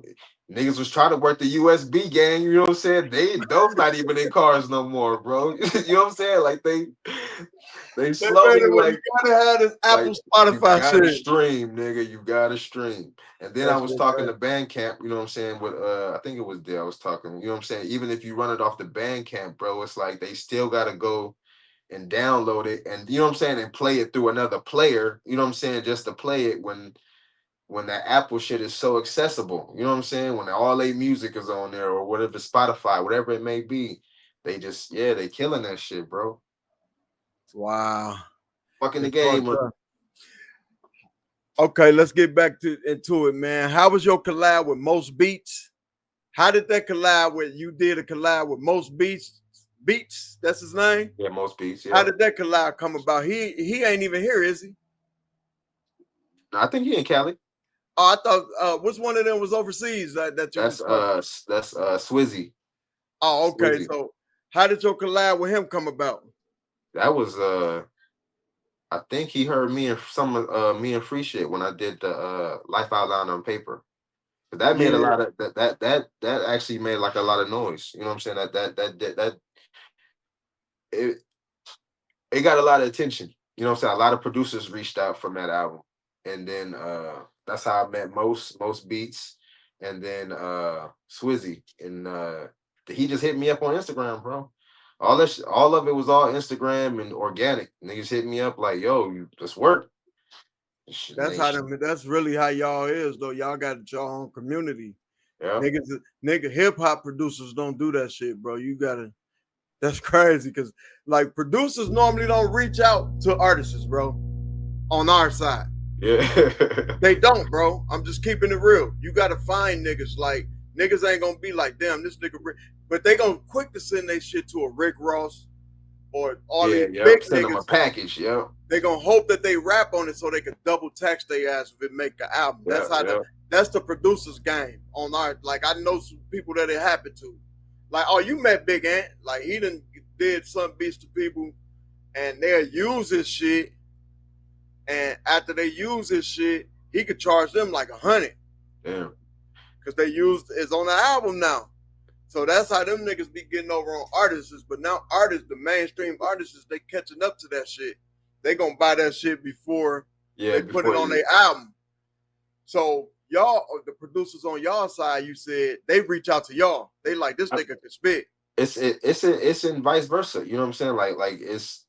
Niggas was trying to work the USB gang, you know what I'm saying? Those not even in cars no more, bro. You know what I'm saying? Like they They made slowly it where you gotta have this like Apple you Spotify gotta shit. stream, nigga. You gotta stream. And then I That was shit talking to crazy. Bandcamp, you know what I'm saying? With I think it was there I was talking, you know what I'm saying? Even if you run it off the Bandcamp, bro, it's like they still gotta go and download it and you know what I'm saying and play it through another player, you know what I'm saying, just to play it when that Apple shit is so accessible. You know what I'm saying? When all their music is on there or whatever, Spotify, whatever it may be, they just they killing that shit, bro. Wow. Fucking the It's game. fucked up. Okay, let's get back into it, man. How was your collab with Most Beats? How did that collab with you did a collab with Most Beats? Beats, that's his name. Yeah, Most Beats. How Yeah, did that collab come about? He ain't even here, is he? no, I think he in Cali. Oh, I thought which one of them was overseas that you was talking? That's Swizzy. Oh, okay. Swizzy. So how did your collab with him come about? That was I think he heard me and me and Free Shit when I did the Life Outline on Paper. But that made a Yeah, lot of that actually made like a lot of noise. You know what I'm saying? That it it got a lot of attention. You know what I'm saying? A lot of producers reached out from that album. And then that's how I met most beats. And then Swizzy. And he just hit me up on Instagram, bro. All of it was all Instagram and organic. Niggas hit me up like, yo, let's work. that's really how y'all is though. Y'all got your own community. Yeah. Nigga, hip hop producers don't do that shit, bro. You gotta. That's crazy because like producers normally don't reach out to artists, bro. On our side, Yeah. they don't, bro. I'm just keeping it real. You gotta find niggas. Like niggas ain't gonna be like, damn, this nigga. But they gonna quick to send their shit to a Rick Ross or all Yeah, these yep. big Send them a niggas. package, yep. They gonna hope that they rap on it so they can double tax their ass if it make an album. Yeah, yeah. That's the producer's game on our. Like I know some people that it happened to. Like, oh, you met Big Ant. Like he done did some beats to people, and they'll use his shit. And after they use his shit, he could charge them like 100. Damn. Because they used it's on the album now. So that's how them niggas be getting over on artists. But now artists, the mainstream artists, they catching up to that shit. They gonna buy that shit before they put it on their album. So y'all, the producers on y'all side, you said they reach out to y'all. They like this nigga can spit. It's in vice versa. You know what I'm saying? Like it's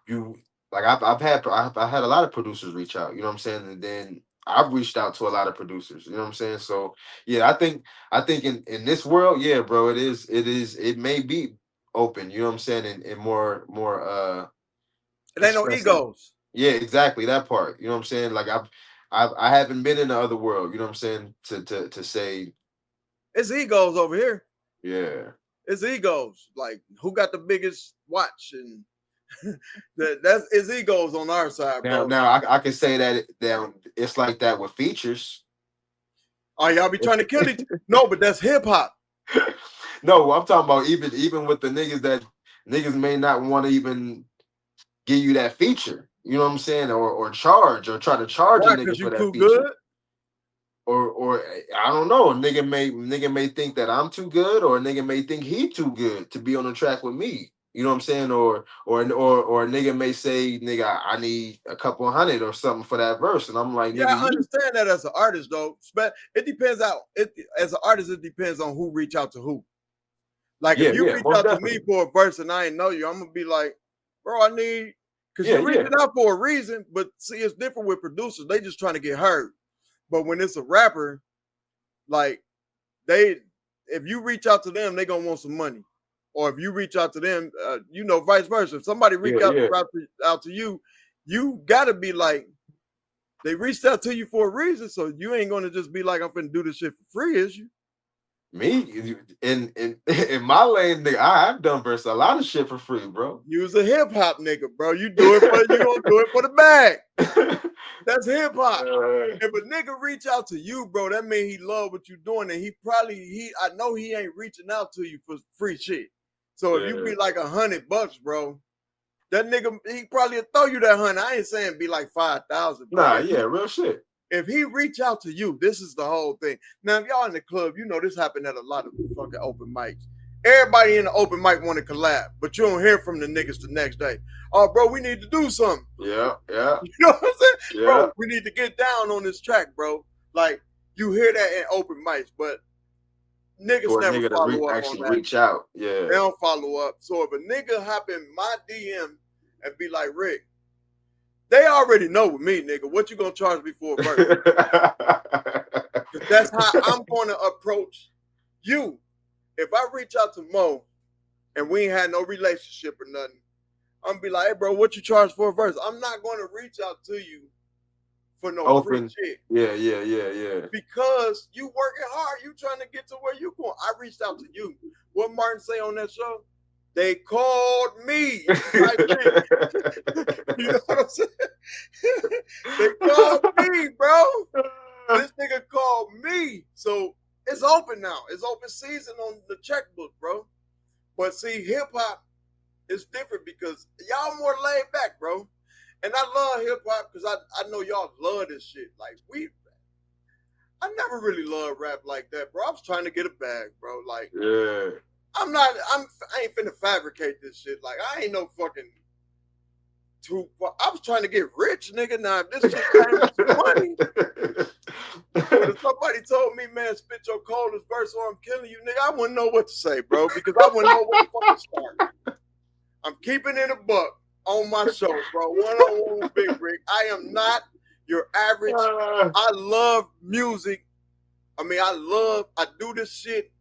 you like I've had a lot of producers reach out. You know what I'm saying? And then I've reached out to a lot of producers. You know what I'm saying? So yeah, I think in this world, yeah, bro, it may be open. You know what I'm saying? And more It ain't no expressive. egos. Yeah, exactly that part. You know what I'm saying? Like I haven't been in the other world. You know what I'm saying? To say It's egos over here. yeah. It's egos. Like who got the biggest watch and that's it's egos on our side, bro. Now I can say that it's like that with features. Oh, y'all be trying to kill each. No, but that's hip hop. No, I'm talking about even with the niggas that niggas may not want to even give you that feature. You know what I'm saying? Or charge or try to charge a Why? nigga Because for you that too feature. good. Or I don't know. Nigga may think that I'm too good, or a nigga may think he too good to be on the track with me. You know what I'm saying? Or a nigga may say, nigga, I need a couple hundred or something for that verse, and I'm like, Yeah, nigga, I understand that as an artist though. But it depends out. As an artist, it depends on who reach out to who. Like Yeah, if you yeah, reach most out to definitely. me for a verse and I ain't know you, I'm gonna be like, bro, I need, because Yeah, you're yeah. reaching out for a reason. But see, it's different with producers. They just trying to get heard. But when it's a rapper, like they, if you reach out to them, they gonna want some money. Or if you reach out to them, vice versa. If somebody reach Yeah, out, yeah. out to you, you gotta be like, they reached out to you for a reason. So you ain't gonna just be like, I'm finna do this shit for free, is you? Me in in my lane, nigga, I've done verse a lot of shit for free, bro. You's a hip hop nigga, bro. You do it for you gonna do it for the bag. That's hip hop. If a nigga reach out to you, bro, that mean he love what you doing, and I know he ain't reaching out to you for free shit. So if you be like $100, bro, that nigga he probably throw you that 100. I ain't saying be like 5,000, but Nah, yeah, real shit. if he reach out to you, this is the whole thing. Now, if y'all in the club, you know this happened at a lot of fucking open mics. Everybody in the open mic want to collab, but you don't hear from the niggas the next day. Oh, bro, we need to do something. Yeah, yeah. You know what I'm saying? Yeah. Bro, we need to get down on this track, bro. Like, you hear that in open mics, but niggas For a never nigga to follow up on actually that. reach out. Yeah. They don't follow up. So if a nigga hop in my DM and be like, Rick, they already know with me, nigga, what you gonna charge me for a verse? That's how I'm gonna approach you. If I reach out to Mo and we ain't had no relationship or nothing, I'm gonna be like, hey, bro, what you charge for a verse? I'm not gonna reach out to you for no free shit. Yeah. Because you working hard, you trying to get to where you going. I reached out to you. What Martin say on that show? They called me. You know what I'm saying? They called me, bro. This nigga called me. So it's open now. It's open season on the checkbook, bro. But see, hip hop is different because y'all more laid back, bro. And I love hip hop because I know y'all love this shit. Like I never really loved rap like that, bro. I was trying to get a bag, bro. Like, yeah. I ain't finna fabricate this shit. Like, I ain't no fucking I was trying to get rich, nigga. Now, if this shit came with some money, but if somebody told me, man, spit your coldest verse or I'm killing you, nigga, I wouldn't know what to say, bro, because I wouldn't know where to fucking start. I'm keeping it a buck on my show, bro. One-on-one with Big Rick. I am not your average. I love music. I do this shit.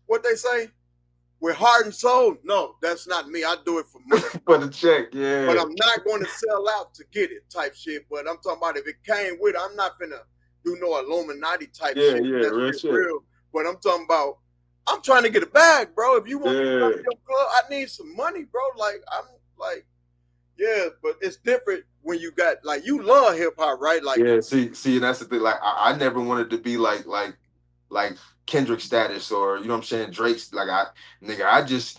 What they say? With heart and soul? No, that's not me. I do it for money. For the check, yeah. But I'm not going to sell out to get it type shit. But I'm talking about if it came with it, I'm not finna do no Illuminati type shit. Yeah, real shit. But I'm talking about, I'm trying to get a bag, bro. If you want me to come to your club, I need some money, bro. Like, I'm like, yeah, but it's different when you got, like, you love hip hop, right? Like, yeah, see, that's the thing. Like, I never wanted to be like Kendrick status or, you know what I'm saying, Drake's. Like, I just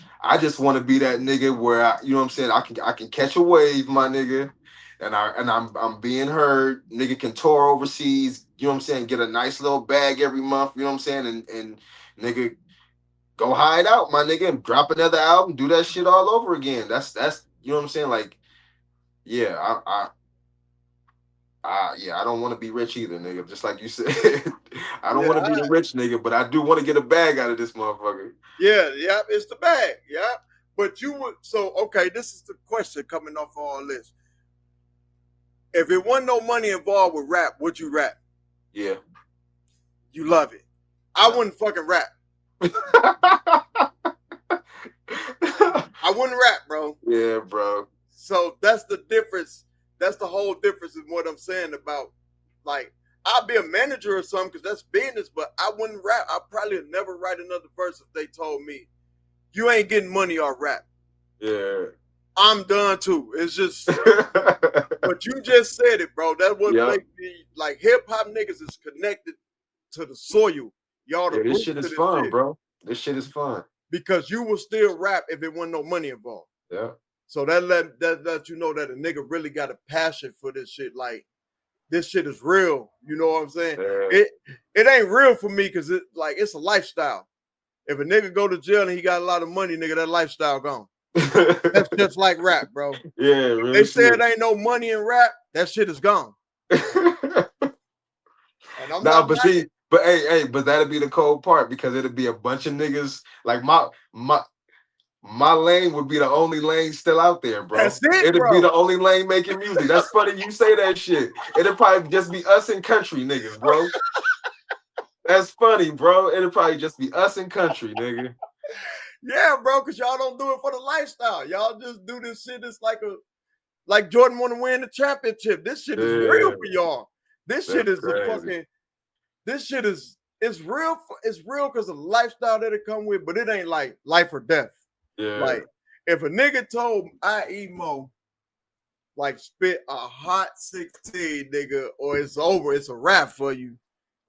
want to be that nigga where you know what I'm saying, I can catch a wave, my nigga, and I'm being heard. Nigga can tour overseas, you know what I'm saying, get a nice little bag every month, you know what I'm saying, and nigga go hide out, my nigga, and drop another album, do that shit all over again. That's you know what I'm saying, like, yeah, I don't want to be rich either, nigga. Just like you said, I don't want to be a rich nigga, but I do want to get a bag out of this motherfucker. Yeah, it's the bag, yeah. But you would, so okay, this is the question coming off all this. If it wasn't no money involved with rap, would you rap? Yeah. You love it. I wouldn't fucking rap. I wouldn't rap, bro. Yeah, bro. So that's the difference. That's the whole difference in what I'm saying about, like, I'll be a manager or something because that's business, but I wouldn't rap. I probably would never write another verse if they told me, you ain't getting money or rap. Yeah. I'm done too. It's just, but you just said it, bro. That's what makes me, like, hip hop niggas is connected to the soil. Y'all the this shit is fun, bro. This shit is fun. Because you will still rap if it wasn't no money involved. Yeah. So that let you know that a nigga really got a passion for this shit. Like, this shit is real. You know what I'm saying? Yeah. It ain't real for me because it's a lifestyle. If a nigga go to jail and he got a lot of money, nigga, that lifestyle gone. That's just like rap, bro. Yeah, really. They said ain't no money in rap, that shit is gone. And I'm But but that'd be the cold part because it'd be a bunch of niggas. Like my lane would be the only lane still out there, bro. That's it, It'd be bro. the only lane making music. That's funny you say that shit. It'd probably just be us and country niggas, bro. That's funny, bro. It'd probably just be us and country, nigga. Yeah, bro, because y'all don't do it for the lifestyle. Y'all just do this shit. It's like Jordan want to win the championship. This shit is real Yeah, for y'all. This shit that's is a crazy. fucking. This shit is it's real. It's real because of the lifestyle that it come with, but it ain't like life or death. Yeah, Like if a nigga told IE MOE like spit a hot 16, nigga, or it's over, it's a wrap for you.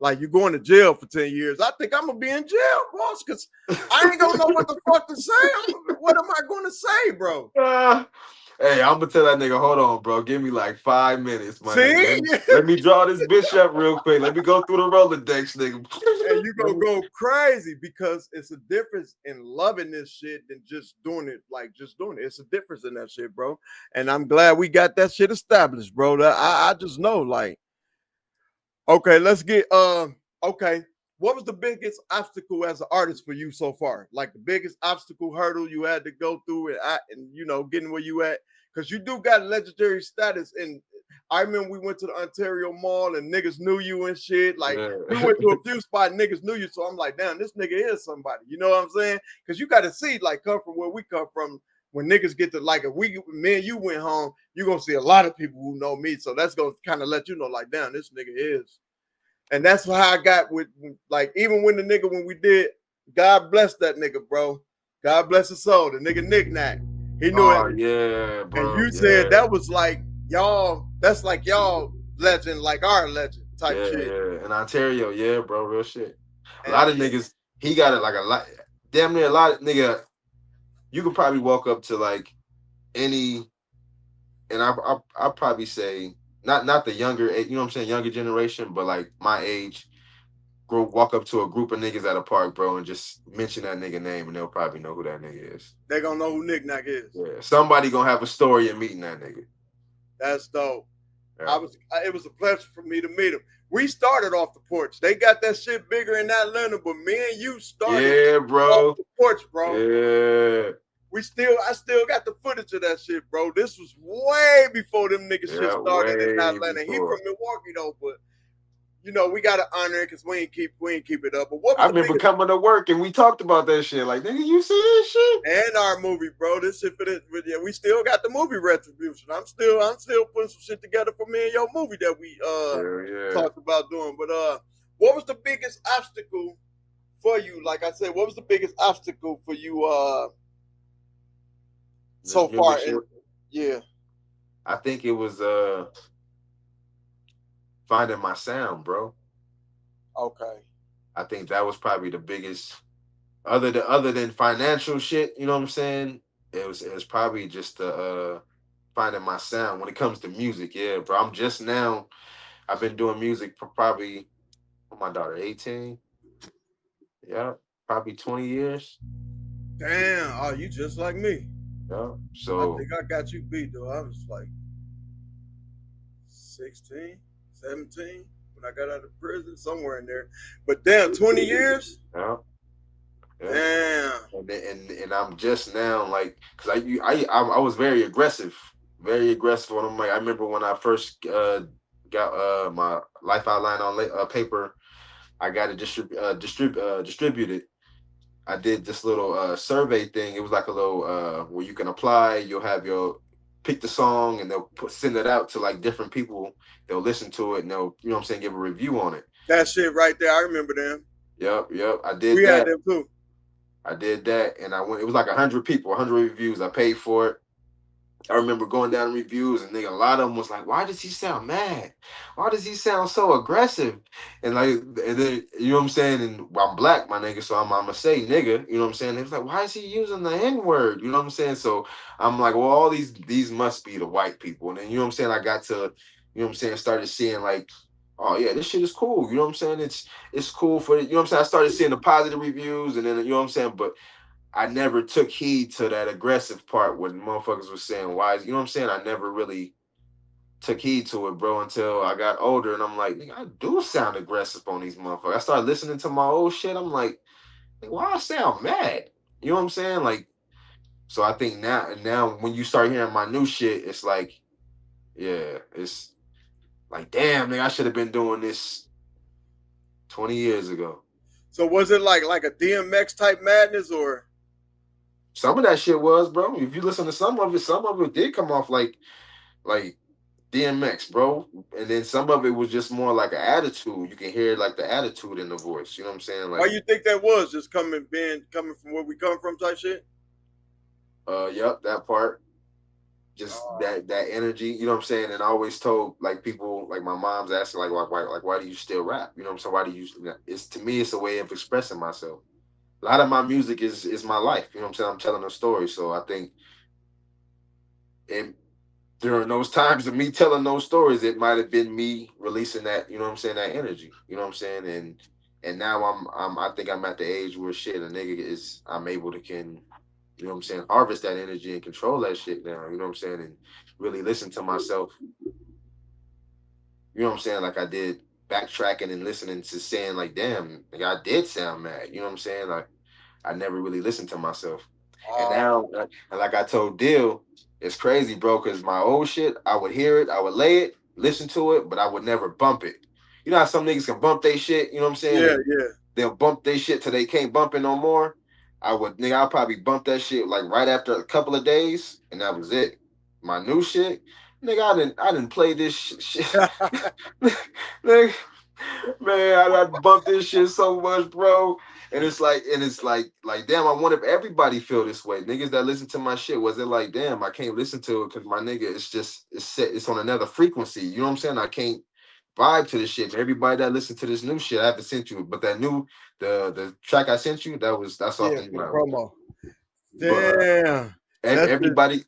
Like you're going to jail for 10 years. I think I'm gonna be in jail, boss, because I ain't gonna know what the fuck to say. What am I gonna say, bro? Hey, I'm gonna tell that nigga, hold on, bro. Give me like 5 minutes, my nigga. See? Let me draw this bitch up real quick. Let me go through the Rolodex, nigga. And you gonna go crazy because it's a difference in loving this shit than just doing it, like just doing it. It's a difference in that shit, bro. And I'm glad we got that shit established, bro. I just know, like, okay, let's get okay. What was the biggest obstacle as an artist for you so far? Like the biggest obstacle hurdle you had to go through and you know, getting where you at? Because you do got legendary status. And I remember we went to the Ontario Mall and niggas knew you and shit. Like Yeah. we went to a few spots, niggas knew you. So I'm like, damn, this nigga is somebody. You know what I'm saying? Because you got to see, like, come from where we come from. When niggas get to like, if me and you went home, you're gonna see a lot of people who know me. So that's gonna kind of let you know, like, damn, this nigga is. And that's how I got with, like, even when the nigga, when we did, God bless that nigga, bro. God bless his soul. The nigga knick-knack. He knew Oh it. yeah, And bro. you said that was like y'all, that's like y'all legend, like our legend type shit. Yeah. In Ontario, yeah, bro, real shit. A And lot of niggas, he got it like a lot, damn near a lot of nigga. You could probably walk up to like any, and I probably say not the younger, you know what I'm saying, younger generation, but like my age, walk up to a group of niggas at a park, bro, and just mention that nigga name, and they'll probably know who that nigga is. they gonna know who knick-knack is. Yeah, somebody gonna have a story in meeting that nigga. That's dope. Yeah. It was a pleasure for me to meet him. We started off the porch. They got that shit bigger in Atlanta, but me and you started Yeah, bro. off the porch, bro. Yeah. I still got the footage of that shit, bro. This was way before them niggas shit started in way Atlanta. He before. from Milwaukee though, but you know we gotta honor it because we ain't keep it up. But what was I the remember biggest coming to work and we talked about that shit. Like, nigga, you see this shit? and our movie, bro? This shit for this, but yeah, we still got the movie retribution. I'm still putting some shit together for me and your movie that we Yeah. talked about doing. But what was the biggest obstacle for you? Like I said, what was the biggest obstacle for you so far? Yeah. I think it was finding my sound, bro. Okay. I think that was probably the biggest, other than financial shit, you know what I'm saying? It was probably just finding my sound when it comes to music. Yeah, bro. I've been doing music for probably, my daughter 18. Yeah, probably 20 years. Damn. Oh, you just like me. Yeah. I So think I got you beat though. I was like 16, 17 when I got out of prison, somewhere in there. But damn, 20 years? yeah. Damn. And I'm just now like, cause I was very aggressive when I'm like, I remember when I first got my life outline on paper. I got it distributed. I did this little survey thing. It was like a little where you can apply. You'll have your pick the song and they'll send it out to like different people. They'll listen to it and they'll, you know what I'm saying, give a review on it. That shit right there, I remember them. Yep. I did We that. had them too. I did that, and I went. It was like 100 people, 100 reviews. I paid for it. I remember going down reviews, and nigga, a lot of them was like, "Why does he sound mad? Why does he sound so aggressive?" And like, and then, you know what I'm saying? And I'm black, my nigga, so I'm gonna say nigga. You know what I'm saying? They was like, "Why is he using the N word?" You know what I'm saying? So I'm like, well, all these must be the white people. And then you know what I'm saying? I got to, you know what I'm saying? Started seeing like, oh yeah, this shit is cool. You know what I'm saying? It's cool for, you know what I'm saying? I started seeing the positive reviews, and then you know what I'm saying, but I never took heed to that aggressive part when motherfuckers was saying why, you know what I'm saying? I never really took heed to it, bro, until I got older, and I'm like, nigga, I do sound aggressive on these motherfuckers. I started listening to my old shit. I'm like, why I sound mad? You know what I'm saying? Like, so I think now when you start hearing my new shit, it's like, yeah, it's like, damn, nigga, I should have been doing this 20 years ago. So was it like a DMX type madness, or Some of that shit was, bro. If you listen to some of it did come off like DMX, bro. And then some of it was just more like an attitude. You can hear like the attitude in the voice. You know what I'm saying? why Like, you think that was? Just coming from where we come from type shit? yep, that part. Just that energy, you know what I'm saying? And I always told like people, like my mom's asking, like why do you still rap? You know what I'm saying? Why do you it's to me it's a way of expressing myself. A lot of my music is my life, you know what I'm saying? I'm telling a story. So I think and during those times of me telling those stories, it might have been me releasing that, you know what I'm saying, that energy. You know what I'm saying? And now I think I'm at the age where shit a nigga is I'm able to you know what I'm saying, harvest that energy and control that shit now, you know what I'm saying, and really listen to myself. You know what I'm saying? Like I did backtracking and listening to saying like, damn, like I did sound mad. You know what I'm saying? Like I never really listened to myself. And now, and like I told Dill, it's crazy, bro, because my old shit, I would hear it, I would lay it, listen to it, but I would never bump it. You know how some niggas can bump they shit, you know what I'm saying? Yeah, And yeah. they'll bump their shit till they can't bump it no more. I'll probably bump that shit like right after a couple of days, and that was it. My new shit, nigga, I didn't play this shit. Nigga, man, I bumped this shit so much, bro. And it's like, damn, I wonder if everybody feel this way. Niggas that listen to my shit, was it like, damn, I can't listen to it because my nigga, it's on another frequency. You know what I'm saying? I can't vibe to this shit. Everybody that listen to this new shit, I haven't sent you, but that new the track I sent you, that's off Yeah, the new for the album. promo. But Damn. That's it.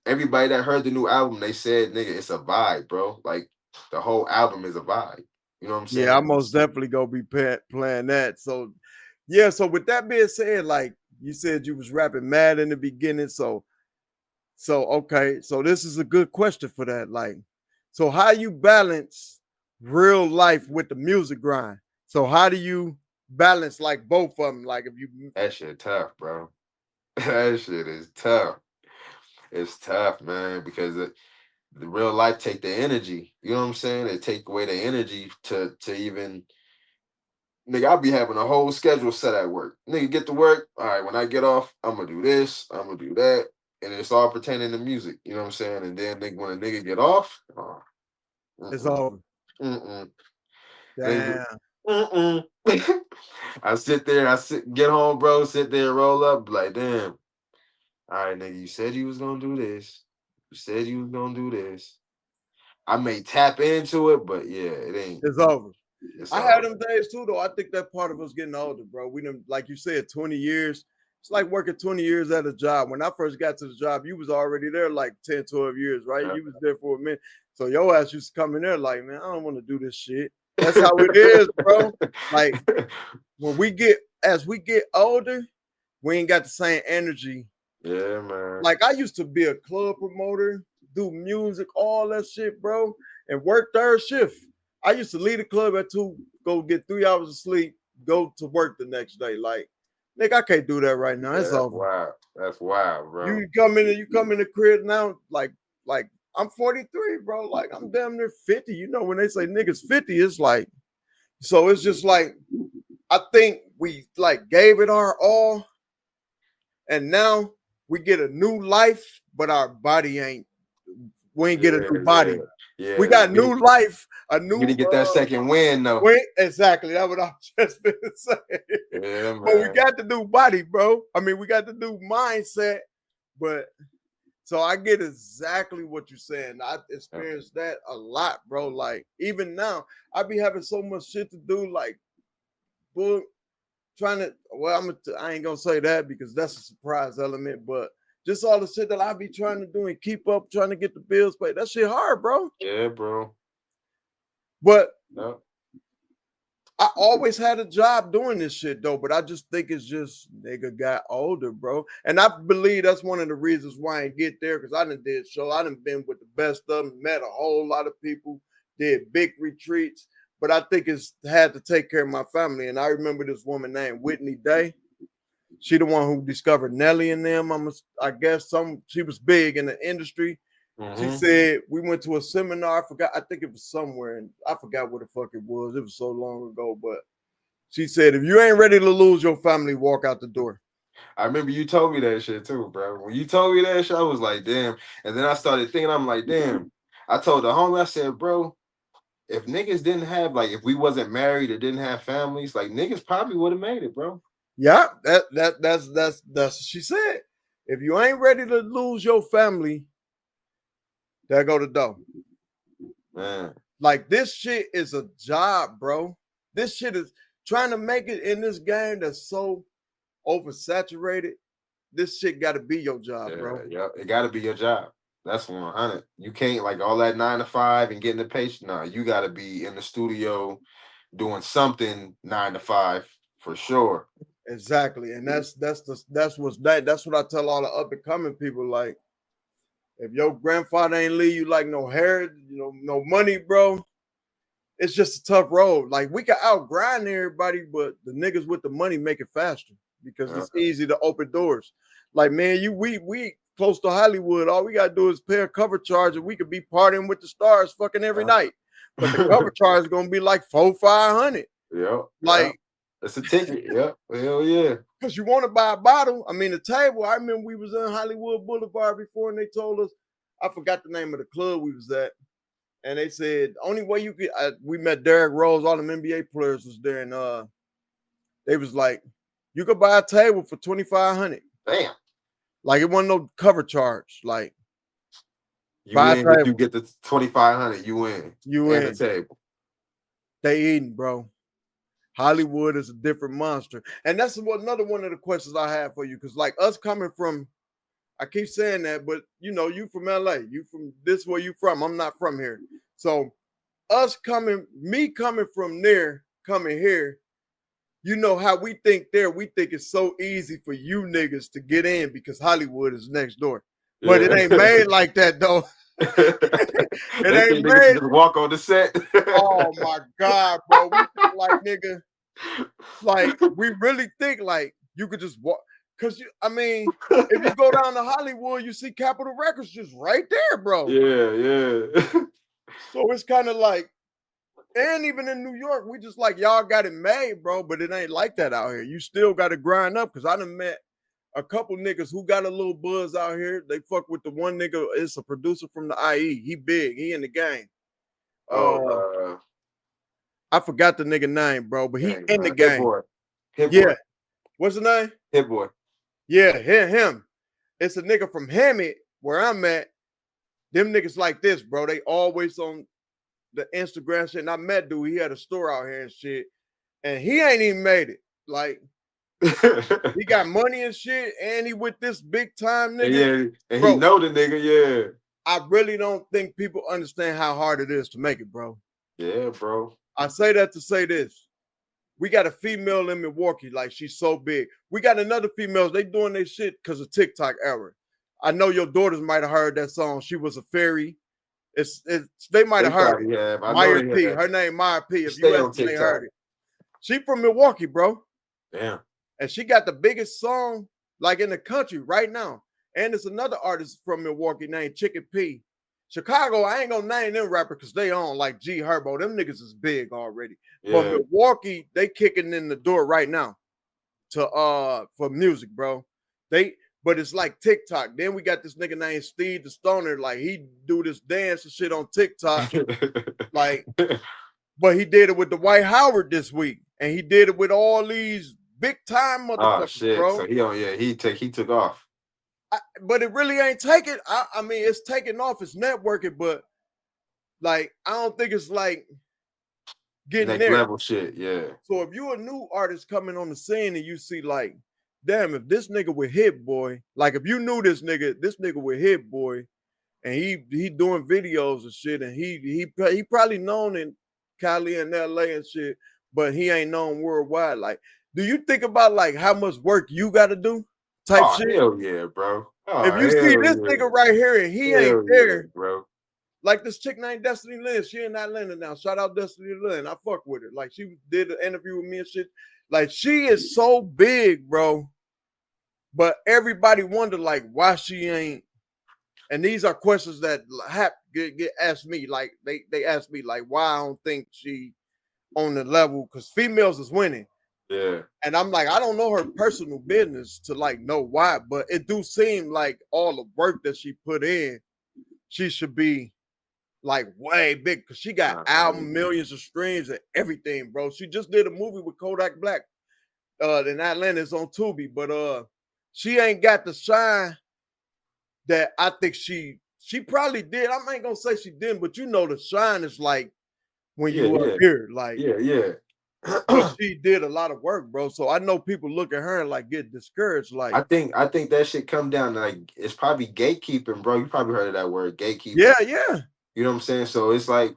everybody that heard the new album, they said, nigga, it's a vibe, bro. Like the whole album is a vibe. You know what I'm Yeah, I saying? most definitely gonna be playing that. So yeah, so with that being said, like you said you was rapping mad in the beginning. So okay, so this is a good question for that. Like, so how you balance real life with the music grind? So how do you balance like both of them? Like if you That shit tough, bro. That shit is tough. It's tough, man, because the real life take the energy. You know what I'm saying? They take away the energy to even nigga. I'll be having a whole schedule set at work. Nigga, get to work. All right, when I get off, I'm gonna do this. I'm gonna do that, and it's all pertaining to music. You know what I'm saying? And then when a nigga get off, it's mm-mm, over. mm-mm, nigga, Damn. mm-mm. I sit there. Get home, bro. Sit there, roll up, be like, damn. All right, nigga, you said you was gonna do this. You said you was gonna do this. I may tap into it, but yeah, it ain't. It's over. It's I had all. them days too, though. I think that part of us getting older, bro. We done, like you said, 20 years. It's like working 20 years at a job. When I first got to the job, you was already there like 10, 12 years, right? Yeah. You was there for a minute. So your ass used to come in there like, man, I don't want to do this shit. That's how it is, bro. Like as we get older, we ain't got the same energy. Yeah, man. Like I used to be a club promoter, do music, all that shit, bro, and work third shift. I used to leave the club at 2, go get 3 hours of sleep, go to work the next day. Like, nigga, I can't do that right now. Yeah, It's that's over. wild. That's wild, bro. You come in the crib now, like I'm 43, bro. Like I'm damn near 50. You know, when they say niggas 50, it's like, so it's just like I think we like gave it our all, and now we get a new life, but our body ain't. We ain't get a Yeah, new yeah, body. yeah. We got new life, a We new didn't get that second win though. wait, exactly. That's what I was just gonna say. Yeah, But we man. got the new body, bro. I mean, we got the new mindset, but so I get exactly what you're saying. I experienced that a lot, bro. Like even now, I be having so much shit to do, like book, trying to. Well, I ain't gonna say that because that's a surprise element, but just all the shit that I be trying to do and keep up, trying to get the bills paid. That shit hard, bro. Yeah, bro. But No. I always had a job doing this shit though, but I just think it's just nigga got older, bro. And I believe that's one of the reasons why I ain't get there, because I done did show. I done been with the best of them, met a whole lot of people, did big retreats. But I think it's had to take care of my family. And I remember this woman named Whitney Day. She the one who discovered Nelly and them. I guess she was big in the industry. She said we went to a seminar. I think it was somewhere, and I forgot what the fuck it was. It was so long ago, but she said if you ain't ready to lose your family, walk out the door. I remember you told me that shit too, bro. When you told me that shit, I was like, damn. And then I started thinking, I'm like, damn. I told the homie, I said, bro, if niggas didn't have, like, if we wasn't married or didn't have families, like, niggas probably would have made it, bro. Yeah, that's what she said. If you ain't ready to lose your family, there go the dough. Man. Like, this shit is a job, bro. This shit is trying to make it in this game that's so oversaturated. This shit got to be your job, bro. Yeah, it got to be your job. That's 100. You can't like all that 9 to 5 and getting the patient. No, you got to be in the studio doing something 9 to 5 for sure. Exactly, and that's what I tell all the up and coming people. Like, if your grandfather ain't leave you like no hair, no money, bro, it's just a tough road. Like, we can outgrind everybody, but the niggas with the money make it faster because it's easy to open doors. Like, man, we close to Hollywood. All we gotta do is pay a cover charge, and we could be partying with the stars fucking every night. But the cover charge is gonna be like $400-500. Yeah, like it's a ticket. Yeah, hell yeah. Because you want to buy a bottle. I mean, the table. I remember we was in Hollywood Boulevard before, and they told us, I forgot the name of the club we was at, and they said only way you could. We met Derrick Rose, all them NBA players was there, and they was like, you could buy a table for $2,500. Damn. Like, it wasn't no cover charge. Like, you win if you get the $2,500. You win. You win the table. They eating, bro. Hollywood is a different monster. And that's another one of the questions I have for you. Because, like, us coming from, I keep saying that, but, you from LA. You from this where you from. I'm not from here. So, me coming from there, coming here, how we think there. We think it's so easy for you niggas to get in because Hollywood is next door. But it ain't made like that, though. It ain't made. Just walk on the set. Oh, my God, bro. We think like, nigga. Like, we really think like you could just walk, because if you go down to Hollywood, you see Capitol Records just right there, bro. Yeah. So it's kind of like, and even in New York, we just like, y'all got it made, bro, but it ain't like that out here. You still got to grind up, because I done met a couple niggas who got a little buzz out here. They fuck with the one nigga, it's a producer from the IE. He big, he in the game. I forgot the nigga name, bro, but he in the game. Hit boy. What's the name? Hit boy. Yeah, him. It's a nigga from Hammett, where I'm at. Them niggas like this, bro. They always on the Instagram shit. And I met dude. He had a store out here and shit. And he ain't even made it. Like, he got money and shit, and he with this big time nigga. Yeah, and bro, he know the nigga, yeah. I really don't think people understand how hard it is to make it, bro. Yeah, bro. I say that to say this. We got a female in Milwaukee, like, she's so big. We got another female, they doing their shit because of TikTok era. I know your daughters might have heard that song, She Was a Fairy. They might have heard it. Maya P. Her name Maya P. If you ask, they heard it. She from Milwaukee, bro. Damn. And she got the biggest song like in the country right now. And there's another artist from Milwaukee named Chicken P. Chicago, I ain't gonna name them rappers because they on like G Herbo. Them niggas is big already. Yeah. But Milwaukee, they kicking in the door right now for music, bro. But it's like TikTok. Then we got this nigga named Steve the Stoner. Like, he do this dance and shit on TikTok. Like, but he did it with the White Howard this week. And he did it with all these big time motherfuckers, oh, shit. Bro. So he took off. But it really ain't taking. I mean, it's taking off. It's networking, but like, I don't think it's like getting next there. Level shit, yeah. So if you a new artist coming on the scene and you see like, damn, if this nigga with Hit Boy, like if you knew this nigga with Hit Boy, and he doing videos and shit, and he probably known in Cali and LA and shit, but he ain't known worldwide. Like, do you think about like how much work you got to do? Type Oh shit. hell yeah, bro. Oh If you see hell this yeah. nigga right here and he ain't Hell yeah, there, bro. like this chick named Destiny Lynn, she in Atlanta now. Shout out Destiny Lynn. I fuck with her. Like she did an interview with me and shit. Like she is so big, bro. But everybody wonder like why she ain't. And these are questions that get asked me. Like they ask me like why I don't think she on the level because females is winning. Yeah. And I'm like, I don't know her personal business to like know why, but it do seem like all the work that she put in, she should be like way big because she got album millions of streams and everything, bro. She just did a movie with Kodak Black in Atlanta. It's on Tubi, but she ain't got the shine that I think she probably did. I ain't gonna say she didn't, but you know the shine is like when Yeah, you up yeah. here, like. Yeah, yeah. But she did a lot of work, bro. So I know people look at her and like get discouraged. Like, I think that shit come down to like it's probably gatekeeping, bro. You probably heard of that word, gatekeeping. yeah, yeah. You know what I'm saying? So it's like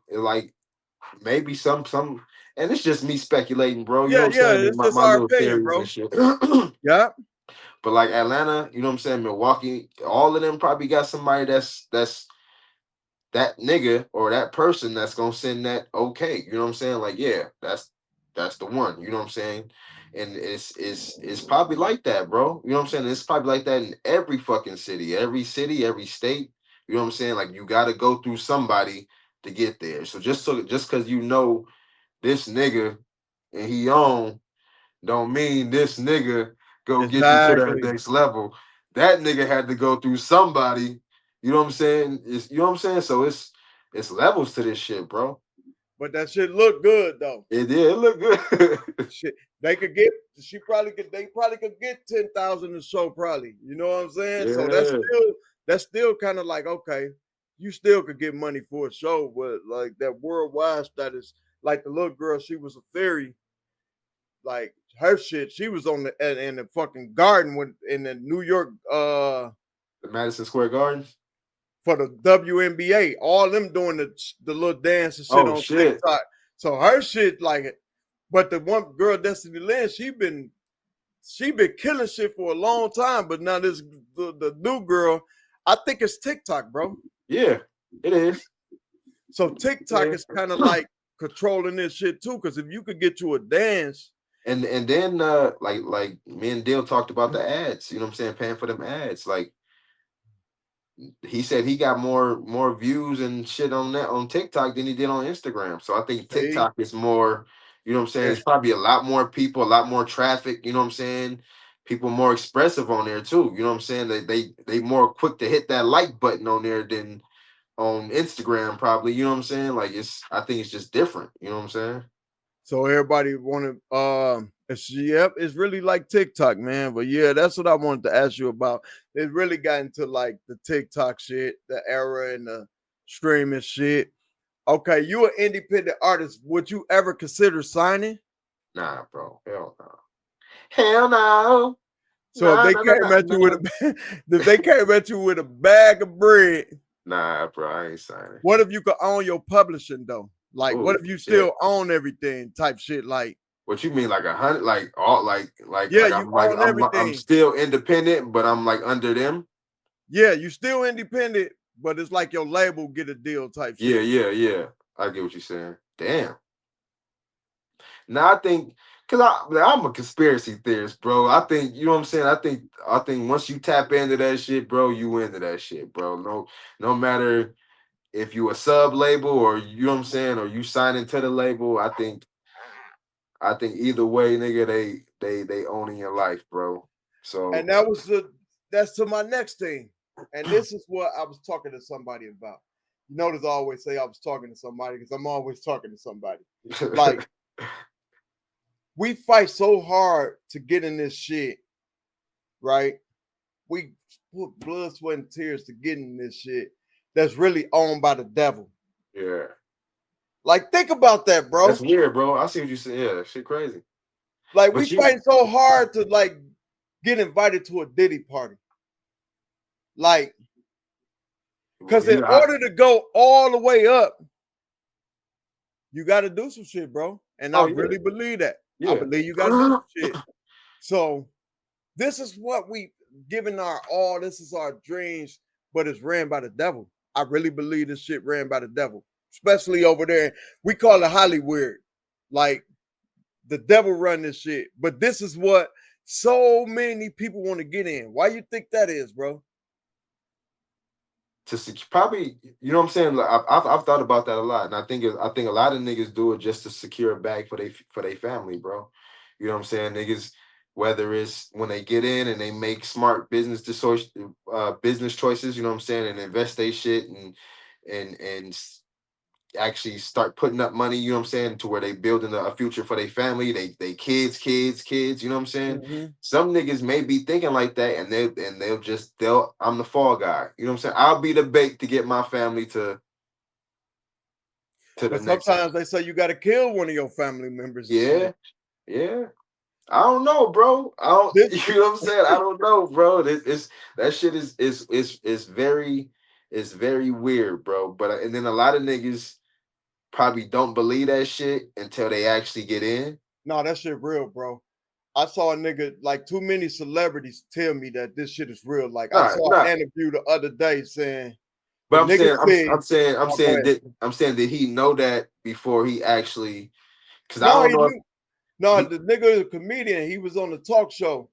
maybe some and it's just me speculating, bro. You know Yeah, what I'm yeah. saying? It's just My our little opinion, theories and bro. shit. Yeah. But like Atlanta, you know what I'm saying, Milwaukee, all of them probably got somebody that's that nigga or that person that's gonna send that okay. You know what I'm saying? Like, yeah, that's the one. You know what I'm saying? And it's probably like that, bro. You know what I'm saying? It's probably like that in every fucking city, every state. You know what I'm saying? Like you gotta go through somebody to get there. So just because you know this nigga and he on don't mean this nigga go get you to that Exactly. next level. That nigga had to go through somebody. You know what I'm saying? You know what I'm saying? So it's levels to this shit, bro. But that shit look good though. It did look good. Shit. They could get they probably could get 10,000 a show, probably. You know what I'm saying? So Yeah. that's still kind of like, okay, you still could get money for a show, but like that worldwide status, like the little girl, she was a fairy. Like her shit, she was on in the fucking garden with in the New York The Madison Square Gardens. for the WNBA. All them doing the little dance and shit Oh on shit. TikTok. So her shit like, but the one girl Destiny Lynn, she been killing shit for a long time. But now the new girl, I think it's TikTok, bro. Yeah, it is. So TikTok Yeah. is kind of like controlling this shit too. Because if you could get you a dance, And then like me and Dill talked about the ads, you know what I'm saying, paying for them ads. Like he said he got more views and shit on that on TikTok than he did on Instagram. So I think see, TikTok is more, you know what I'm saying? It's it's probably a lot more people, a lot more traffic, you know what I'm saying? People more expressive on there too. You know what I'm saying? They more quick to hit that like button on there than on Instagram, probably. You know what I'm saying? Like I think it's just different. You know what I'm saying? so everybody want to it's really like TikTok, man. But yeah, that's what I wanted to ask you about. It really got into like the TikTok shit, the era and the streaming shit. Okay, you an independent artist. Would you ever consider signing? Nah, bro. Hell no. Hell no. So if No, they no, no, came at no, you with no. a if they came at you with a bag of bread, Nah, bro, I ain't signing. what if you could own your publishing though? Like, what Oh if you shit. still own everything? Type shit. Like, What you mean, like 100? Like all, yeah, you own I'm everything. still independent, but I'm like under them. Yeah, you still independent, but it's like your label get a deal type Yeah, shit. yeah, yeah. I get what you're saying. Damn. Now I think, I'm a conspiracy theorist, bro. I think you know what I'm saying. I think once you tap into that shit, bro, you into that shit, bro. No matter if you a sub label or you know what I'm saying, or you sign into the label. I think either way, nigga, they owning your life, bro. And So that's to my next thing. And this is what I was talking to somebody about. You notice I always say I was talking to somebody because I'm always talking to somebody. Like, we fight so hard to get in this shit, right? We put blood, sweat, and tears to get in this shit that's really owned by the devil. yeah, Like, think about that, that's bro. weird, bro. I see what you say. Yeah, that shit crazy. Like, we But you, fighting so hard to like get invited to a Diddy party. Like, because in you, I, order to go all the way up, you got to do some shit, bro. And Oh, I yeah. really believe that. I Yeah. believe you got to do shit. So this is what we giving our all. This is our dreams, but it's ran by the devil. I really believe this shit ran by the devil, especially over there. We call it Hollywood. Like the devil run this shit. But this is what so many people want to get in. Why you think that is, bro? Probably, you know what I'm saying. Like, I've thought about that a lot, and I think a lot of niggas do it just to secure a bag for they family, bro. You know what I'm saying, niggas. Whether it's when they get in and they make smart business choices, you know what I'm saying, and invest they shit and actually start putting up money, you know what I'm saying, to where they building a future for their family, they kids, you know what I'm saying? Mm-hmm. Some niggas may be thinking like that and they'll I'm the fall guy. You know what I'm saying? I'll be the bait to get my family to the But next level. sometimes they say you got to kill one of your family members and Yeah, shit. yeah. I don't know, bro. I don't This, you know what I'm saying? I don't know, bro. That shit is very weird, bro. But and then a lot of niggas probably don't believe that shit until they actually get in. no, that shit real, bro. I saw a nigga, like too many celebrities tell me that this shit is real. Like I Nah, saw nah. an interview the other day saying the But I'm nigga saying, said, I'm oh, go saying ahead. that did he know that before he actually? Because I No, don't he know if knew. No, he. the nigga is a comedian. He was on the talk show.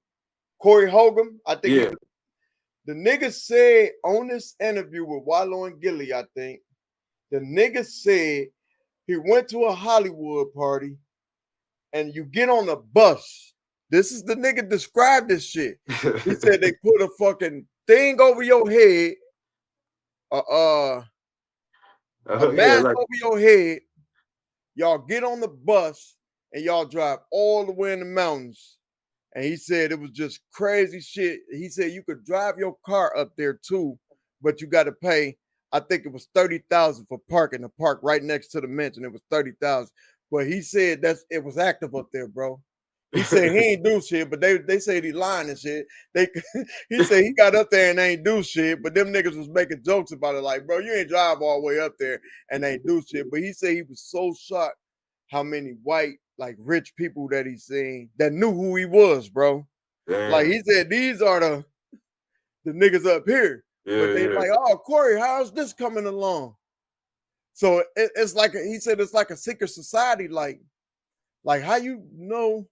Corey Hogan, I think he Yeah. was. The nigga said on this interview with Wallow and Gilly, I think, the nigga said he went to a Hollywood party and you get on a bus. This is the nigga described this shit. He said they put a fucking thing over your head, a Yeah, mask like over your head. Y'all get on the bus and y'all drive all the way in the mountains. And he said it was just crazy shit. He said you could drive your car up there too, but you got to pay. I think it was 30,000 for parking. The park right next to the mansion. It was 30,000. But he said it was active up there, bro. He said he ain't do shit, but they said he lying and shit. They he said he got up there and ain't do shit, but them niggas was making jokes about it, like, bro, you ain't drive all the way up there and ain't do shit. But he said he was so shocked how many white, like rich people that he seen that knew who he was, bro. Like damn. he said, these are the niggas up here. Yeah, But they yeah. like, oh, Corey, how's this coming along? So it's like he said it's like a secret society, like how you know,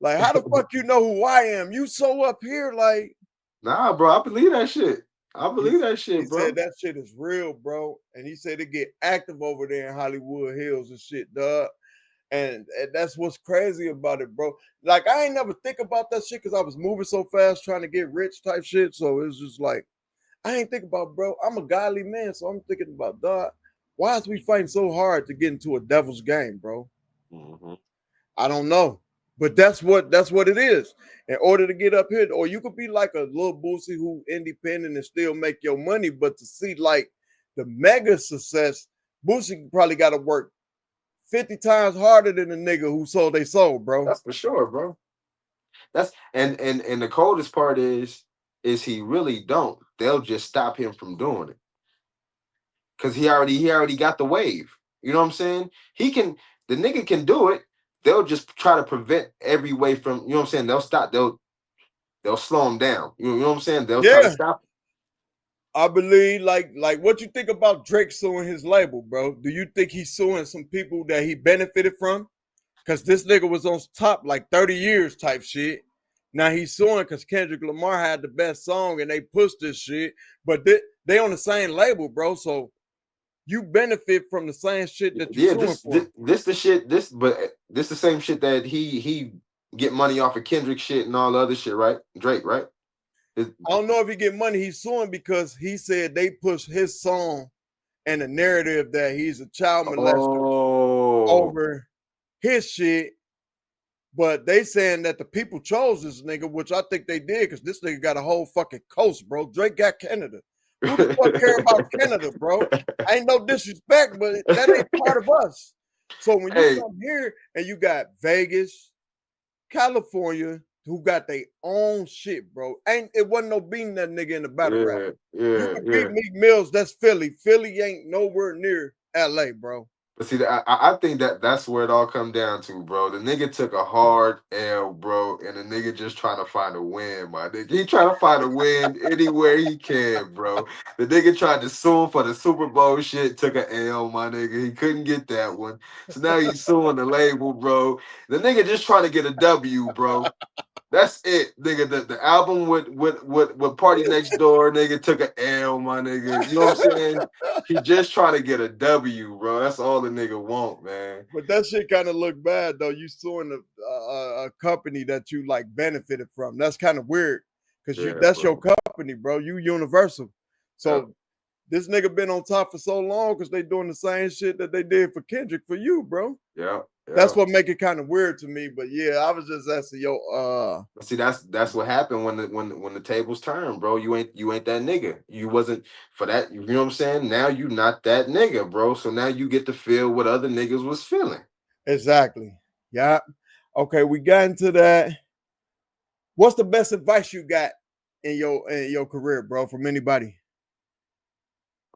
like how the fuck you know who I am? You so up here, like Nah, bro. I believe that shit. I believe that he shit, said bro. that shit is real, bro. And he said it get active over there in Hollywood Hills and shit, dog. And that's what's crazy about it, bro. Like I ain't never think about that shit because I was moving so fast trying to get rich type shit. So it's just like I ain't think about, bro. I'm a godly man, so I'm thinking about, dog. Why is we fighting so hard to get into a devil's game, bro? Mm-hmm. I don't know, but that's what it is. In order to get up here, or you could be like a little Boosie who independent and still make your money, but to see like the mega success, Boosie probably got to work 50 times harder than the nigga who sold they soul, bro. That's for sure, bro. That's and the coldest part is he really don't. They'll just stop him from doing it because he already got the wave. You know what I'm saying? The nigga can do it. They'll just try to prevent every way from. You know what I'm saying? They'll slow him down. You know what I'm saying? They'll try to Yeah, stop. I believe like what you think about Drake suing his label, bro? Do you think he's suing some people that he benefited from? Because this nigga was on top like 30 years type shit. Now he's suing because Kendrick Lamar had the best song and they pushed this shit, but they on the same label, bro. So you benefit from the same shit that you Yeah, suing for. this the shit. This the same shit that he get money off of Kendrick shit and all the other shit, right? Drake, right? It- I don't know if he get money. He's suing because he said they pushed his song and the narrative that he's a child molester oh, over his shit. But they saying that the people chose this nigga, which I think they did because this nigga got a whole fucking coast, bro. Drake got Canada. Who the fuck care about Canada, bro? Ain't no disrespect, but that ain't part of us. So when you hey, come here and you got Vegas, California, who got their own shit, bro. Ain't it wasn't no beating that nigga in the battle rap. yeah, You yeah, could beat yeah. Meek Mills, that's Philly. Philly ain't nowhere near LA, bro. But see, I think that's where it all come down to, bro. The nigga took a hard L, bro, and the nigga just trying to find a win, my nigga. He trying to find a win anywhere he can, bro. The nigga tried to sue him for the Super Bowl shit, took a L, my nigga. He couldn't get that one. So now he's suing the label, bro. The nigga just trying to get a W, bro. That's it, nigga. The album with Party Next Door, nigga, took a L, my nigga. You know what I'm saying? He just trying to get a W, bro. That's all the nigga want, man. But that shit kind of look bad though. You suing a company that you like benefited from. That's kind of weird because Yeah, that's your bro. company, bro. You Universal. Yep, So this nigga been on top for so long because they doing the same shit that they did for Kendrick for you, bro. yep, That's yep. what make it kind of weird to me. But yeah, I was just asking See, that's what happened when the tables turned, bro. You ain't that nigga. You wasn't for that. You know what I'm saying? Now you not that nigga, bro. So now you get to feel what other niggas was feeling. exactly. Yeah. Okay, we got into that. What's the best advice you got in your career, bro, from anybody?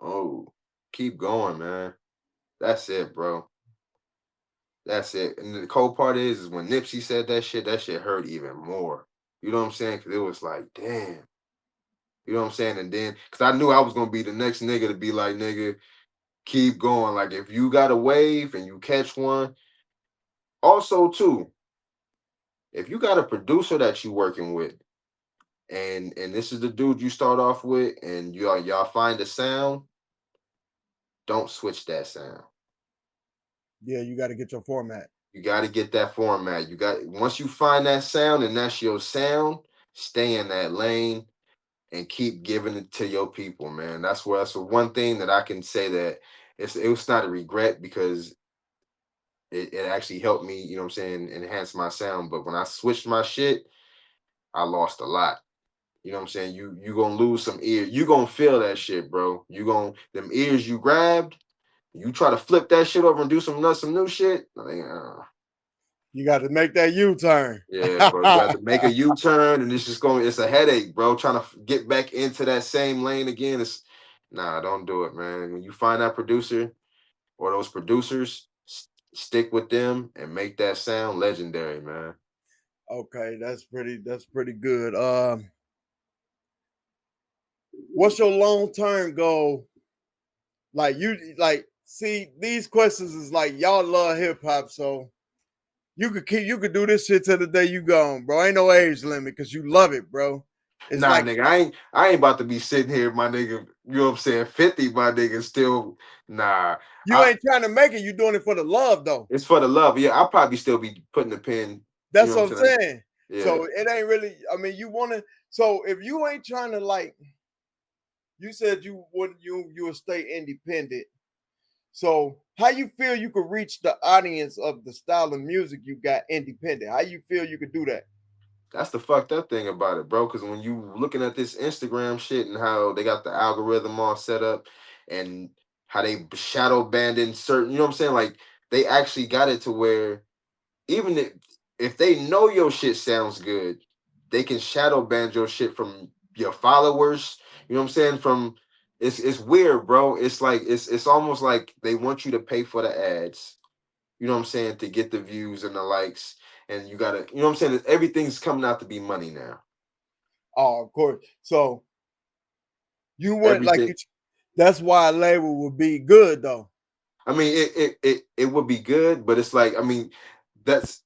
Oh, keep going, man. That's it, bro. That's it. And the cold part is when Nipsey said that shit hurt even more. You know what I'm saying? Because it was like, damn. You know what I'm saying? And then, because I knew I was gonna be the next nigga to be like, nigga, keep going. Like, if you got a wave and you catch one. Also, too, if you got a producer that you working with, and this is the dude you start off with, and y'all find a sound, don't switch that sound. Yeah, you got to get your format. You got to get that format. You got once you find that sound and that's your sound, stay in that lane and keep giving it to your people, man. That's the one thing that I can say that it was not a regret because it actually helped me, you know what I'm saying, enhance my sound. But when I switched my shit, I lost a lot. You know what I'm saying? You gonna lose some ear. You gonna feel that shit, bro. You gonna them ears you grabbed. You try to flip that shit over and do some new shit. You got to make that U-turn. Yeah, bro. You got to make a U-turn, and it's a headache, bro. Trying to get back into that same lane again. Nah, don't do it, man. When you find that producer or those producers, stick with them and make that sound legendary, man. Okay, that's pretty good. What's your long-term goal? Like see, these questions is like y'all love hip-hop, so you could do this shit till the day you gone, bro. Ain't no age limit because you love it, bro. It's Nah, like nigga, I ain't about to be sitting here, my nigga. You know what I'm saying? 50, my nigga. Still, nah. you ain't trying to make it, you doing it for the love though. It's for the love. Yeah, I'll probably still be putting the pen. You That's know what what I'm I'm saying? saying. Yeah, So it ain't really, I mean, you wanna so if you ain't trying to like you said you would you would stay independent. So how you feel you could reach the audience of the style of music you got independent? How you feel you could do that? that's the fucked up thing about it, bro. Because when you looking at this Instagram shit and how they got the algorithm all set up and how they shadow banding certain, you know what I'm saying? Like they actually got it to where even if they know your shit sounds good, they can shadow ban your shit from your followers. You know what I'm saying? From it's weird, bro. It's like it's almost like they want you to pay for the ads. You know what I'm saying? To get the views and the likes, and you gotta, you know what I'm saying? Everything's coming out to be money now. Oh, of course. So you went like Everything. you. That's why a label would be good though. I mean, it would be good, but it's like, I mean, that's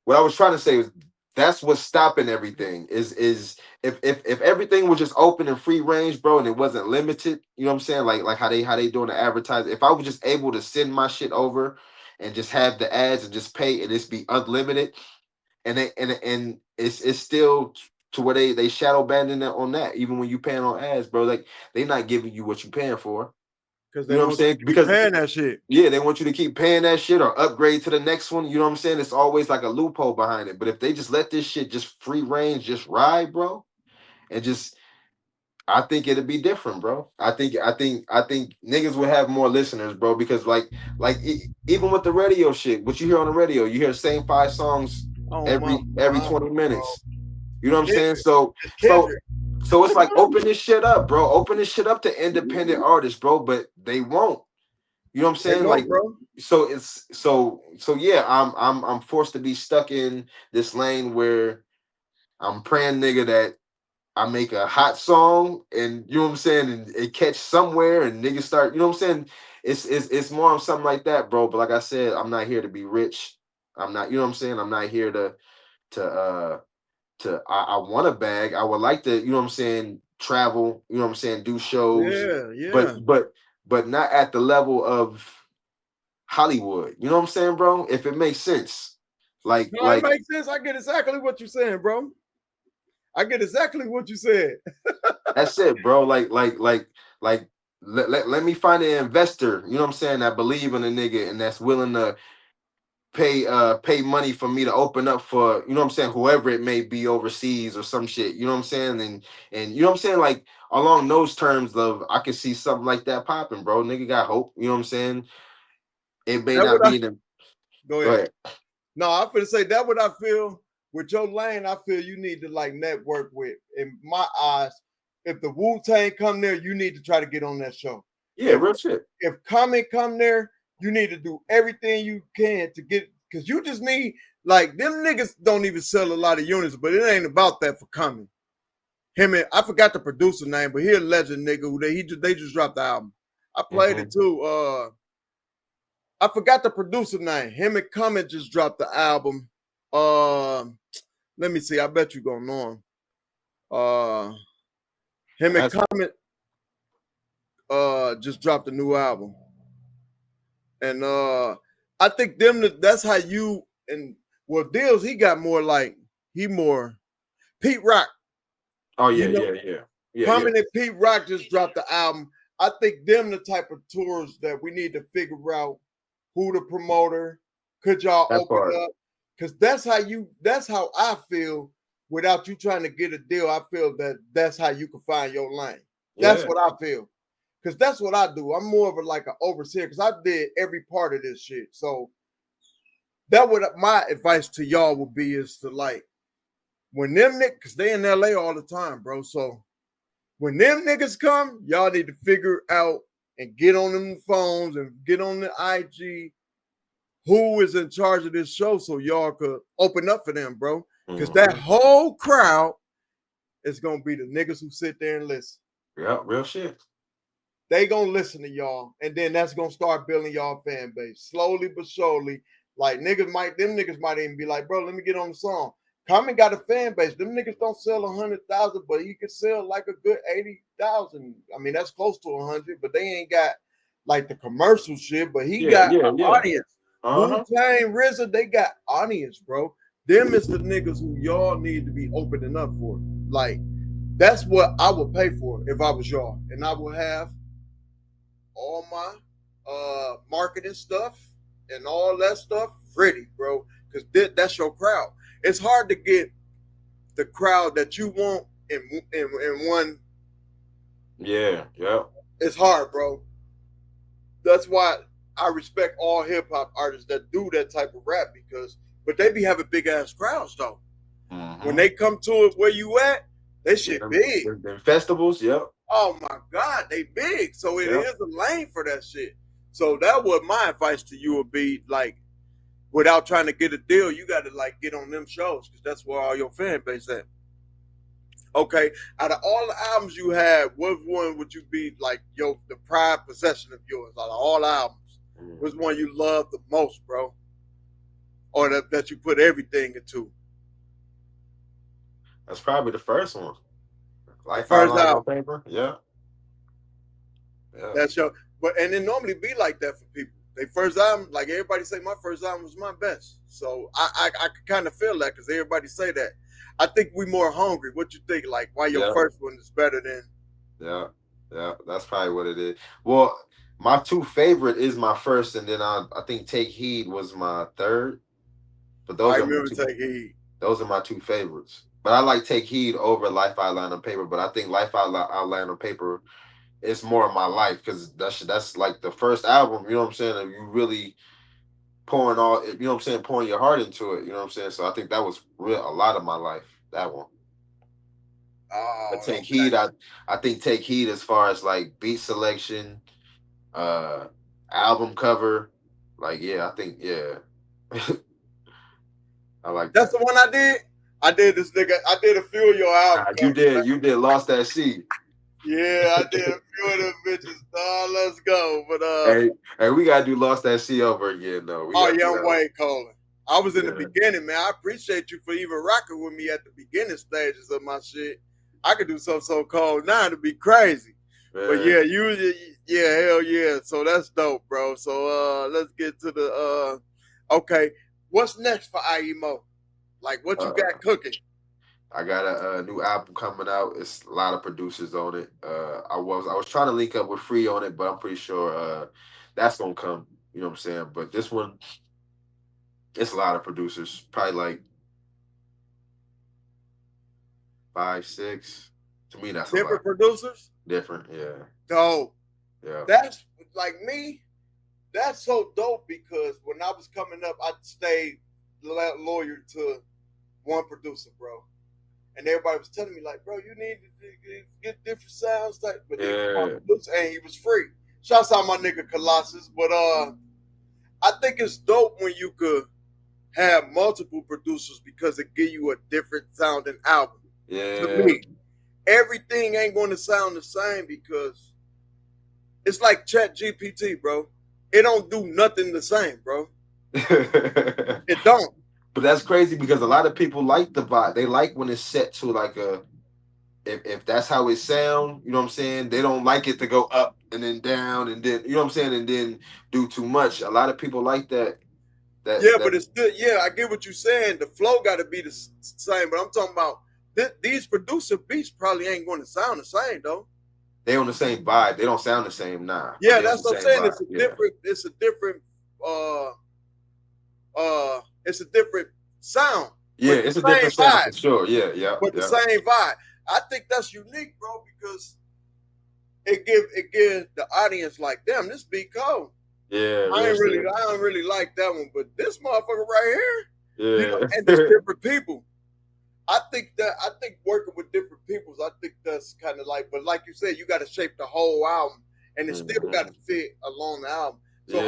what I was trying to say was that's what's stopping everything is if everything was just open and free range, bro, and it wasn't limited, you know what I'm saying? Like how they doing the advertising. If I was just able to send my shit over and just have the ads and just pay and it's be unlimited, and it's still to where they shadow banding it on that, even when you paying on ads, bro. Like they not giving you what you paying for. Because You they know what I'm want you saying? to keep Because paying that shit. yeah, they want you to keep paying that shit or upgrade to the next one. You know what I'm saying? It's always like a loophole behind it. But if they just let this shit just free range, just ride, bro, and just I think it'd be different, bro. I think niggas would have more listeners, bro, because even with the radio shit, what you hear on the radio, you hear the same 5 songs Oh my every mama, 20 bro. minutes. You know what I'm saying? Kendrick. So It's so Kendrick. so it's like open this shit up, bro. Open this shit up to independent artists, bro, but they won't. You know what I'm They saying? know, Like, bro. so it's so yeah. I'm forced to be stuck in this lane where I'm praying, nigga, that I make a hot song and you know what I'm saying, and it catch somewhere and niggas start, you know what I'm saying? It's more of something like that, bro. But like I said, I'm not here to be rich. I'm not, you know what I'm saying? I'm not here to I want a bag. I would like to, you know what I'm saying, travel, you know what I'm saying, do shows, Yeah, but yeah. but not at the level of Hollywood. You know what I'm saying, bro? If it makes sense. Like No, it like makes sense. I get exactly what you're saying, bro. I get exactly what you said. that's it, bro. Like let me find an investor, you know what I'm saying, that believe in a nigga and that's willing to pay money for me to open up for, you know what I'm saying, whoever it may be overseas or some shit, you know what I'm saying? And you know what I'm saying, like along those terms of I can see something like that popping, bro. Nigga got hope, you know what I'm saying? It may That not what I be the go go ahead. ahead. No, I'm gonna say that what I feel with your lane. I feel you need to like network with. In my eyes, if the Wu Tang come there, you need to try to get on that show. Yeah, If real shit. Common come there, you need to do everything you can to get because you just need like them niggas don't even sell a lot of units, but it ain't about that for Common. Him and I forgot the producer name, but he a legend nigga who they just dropped the album. I played it Mm-hmm. too. I forgot the producer name. Him and Common just dropped the album. Uh, Let me see. I bet you gonna know him. Uh, him and That's Common just dropped a new album, and I think that's how you and well Deals he got more like he more Pete Rock. oh You yeah, know, yeah, yeah. Yeah, yeah. Common and Pete Rock just dropped the album. I think them the type of tours that we need to figure out who the promoter could y'all That open part. up because that's how I feel without you trying to get a deal. I feel that that's how you can find your lane. That's Yeah. what I feel because that's what I do. I'm more of a like an overseer because I did every part of this shit. So that would my advice to y'all would be is to like when them niggas because they in LA all the time, bro. So when them niggas come, y'all need to figure out and get on them phones and get on the IG who is in charge of this show so y'all could open up for them, bro. Because that Mm-hmm. whole crowd is gonna be the niggas who sit there and listen. Yeah, real shit. They gonna listen to y'all, and then that's gonna start building y'all fan base slowly but surely. Like them niggas might even be like, bro, let me get on the song. Common got a fan base. Them niggas don't sell 100,000, but he could sell like a good 80,000. I mean, that's close to 100, but they ain't got like the commercial shit. But he Yeah, got yeah, an yeah. audience. Wu Uh-huh. Tang, RZA, they got audience, bro. Them is the niggas who y'all need to be opening up for. Like, that's what I would pay for if I was y'all, and I would have all my marketing stuff and all that stuff ready, bro. Because that's your crowd. It's hard to get the crowd that you want in one. Yeah, yeah. It's hard, bro. That's why I respect all hip hop artists that do that type of rap because, but they be having big ass crowds though. When Mm-hmm. they come to it where you at, they Yeah, shit big. them festivals, yep. Oh my God, they big. So it Yep. is a lane for that shit. So that would my advice to you would be like without trying to get a deal, you got to like get on them shows because that's where all your fan base at. Okay, out of all the albums you had, what one would you be like your the pride possession of yours out of all albums? Mm. Which one you love the most, bro, or that you put everything into? That's probably the first one. The Life first Outline on album. Paper. Yeah. Yeah. That's your, but and it normally be like that for people. They first album, like everybody say, my first album was my best. So I could kind of feel that because everybody say that. I think we more hungry. What you think? Like why your Yeah. first one is better than? Yeah. Yeah. That's probably what it is. Well, my two favorite is my first, and then I think Take Heed was my third. But I those are my remember two. Take Heed. Those are my two favorites. But I like Take Heed over Life Outline on Paper. But I think Outline on Paper is more of my life because that's like the first album. You know what I'm saying? And you really pouring all. You know what I'm saying? Pouring your heart into it. You know what I'm saying? So I think that was real a lot of my life. That one. But Oh, Take okay. Heed. I think Take Heed as far as like beat selection. Uh, album cover. Like, yeah, I think, yeah. I like That's that. the one I did. I did this nigga. I did a few of your album Nah, covers. you did Lost That Seed. Yeah, I did a few of them bitches. Let's go. But Hey, we gotta do Lost That Seed over again though. We oh gotta yeah, do I'm that one. way colder. I was in the Yeah. beginning, man. I appreciate you for even rocking with me at the beginning stages of my shit. I could do something so cold now to be crazy. But Man. yeah, yeah, hell yeah. So that's dope, bro. So let's get to the okay. What's next for IE MOE? Like what you Uh, got cooking? I got a new album coming out. It's a lot of producers on it. I was trying to link up with Free on it, but I'm pretty sure that's gonna come. You know what I'm saying? But this one, it's a lot of producers. Probably like 5, 6. To me, that's a lot. Different producers? Different, yeah, Dope. yeah, That's like me. That's so dope because when I was coming up, I stayed loyal to one producer, bro. And everybody was telling me, like, bro, you need to get different sounds. Like, but he was my yeah, producer and he was free. Shouts out my nigga Colossus. But I think it's dope when you could have multiple producers because it give you a different sounding album. To yeah. me, everything ain't going to sound the same because it's like Chat GPT, bro. It don't do nothing the same, bro. It don't. But that's crazy because a lot of people like the vibe. They like when it's set to like a if that's how it sound, you know what I'm saying? They don't like it to go up and then down and then you know what I'm saying and then do too much. A lot of people like that Yeah, that but it's good. Yeah, I get what you're saying. The flow got to be the same, but I'm talking about these producer beats probably ain't going to sound the same though. they on the same vibe. They don't sound the same, nah. But Yeah, they on the that's what I'm same saying. vibe. Yeah. It's a different uh it's a different sound, Yeah, but the it's a same different sound vibe. for sure. Yeah, yeah, But the yeah. same vibe. I think that's unique, bro, because it give the audience like, damn, this beat cold. Yeah, I real shit. don't really like that one, but this motherfucker right here, Yeah. and there's different people. I think working with different peoples, I think that's kind of like, but like you said, you got to shape the whole album, and it still got to Mhm. fit along the album. So Yeah.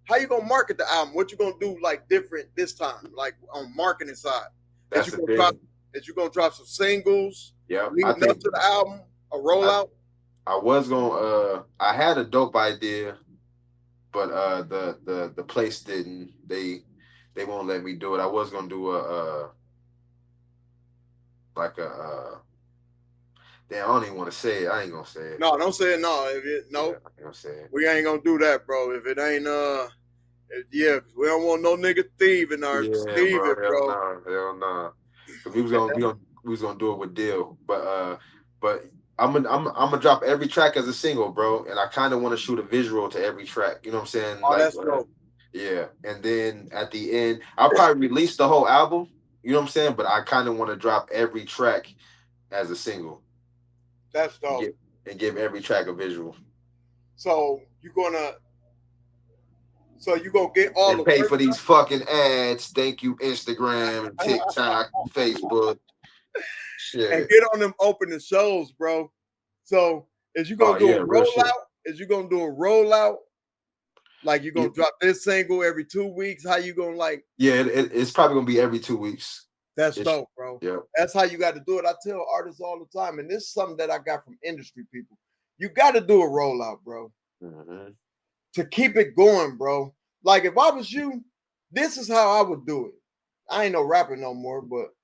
how you gonna market the album? What you gonna do like different this time, like on marketing side? Is That's you the gonna drop? thing. Is you gonna drop some singles Yeah. I leading up think to the album? A I, rollout? I was gonna I had a dope idea, but the place didn't. They won't let me do it. I was gonna do a like a damn, I don't even want to say it. I ain't gonna say it. No, don't say it. No, Yeah, no, I ain't gonna say it. we ain't gonna do that, bro. If it ain't yeah, 'cause we don't want no nigga thieving or Yeah, bro. stealing, Hell bro. no. Hell no. Cause we was And gonna we was gonna do it with Deal, but I'm gonna drop every track as a single, bro. And I kind of want to shoot a visual to every track. You know what I'm saying? oh, Like, that's dope. yeah. And then at the end, I'll probably release the whole album. You know what I'm saying? But I kind of want to drop every track as a single That's and dope. give every track a visual So you gonna get all and the pay work for these fucking ads. Thank you, Instagram and done TikTok, and Facebook. and Shit. get on them opening shows, bro. So is you Oh gonna do yeah, a real shit. rollout? Is you gonna do a rollout? Like you Yeah, gonna drop this single every 2 weeks? How you gonna like? yeah, it's probably gonna be every 2 weeks. That's It's dope, bro. yeah. That's how you got to do it. I tell artists all the time, and this is something that I got from industry people. You got to do a rollout, bro, Mhm. to keep it going, bro. Like if I was you, this is how I would do it. I ain't no rapper no more, but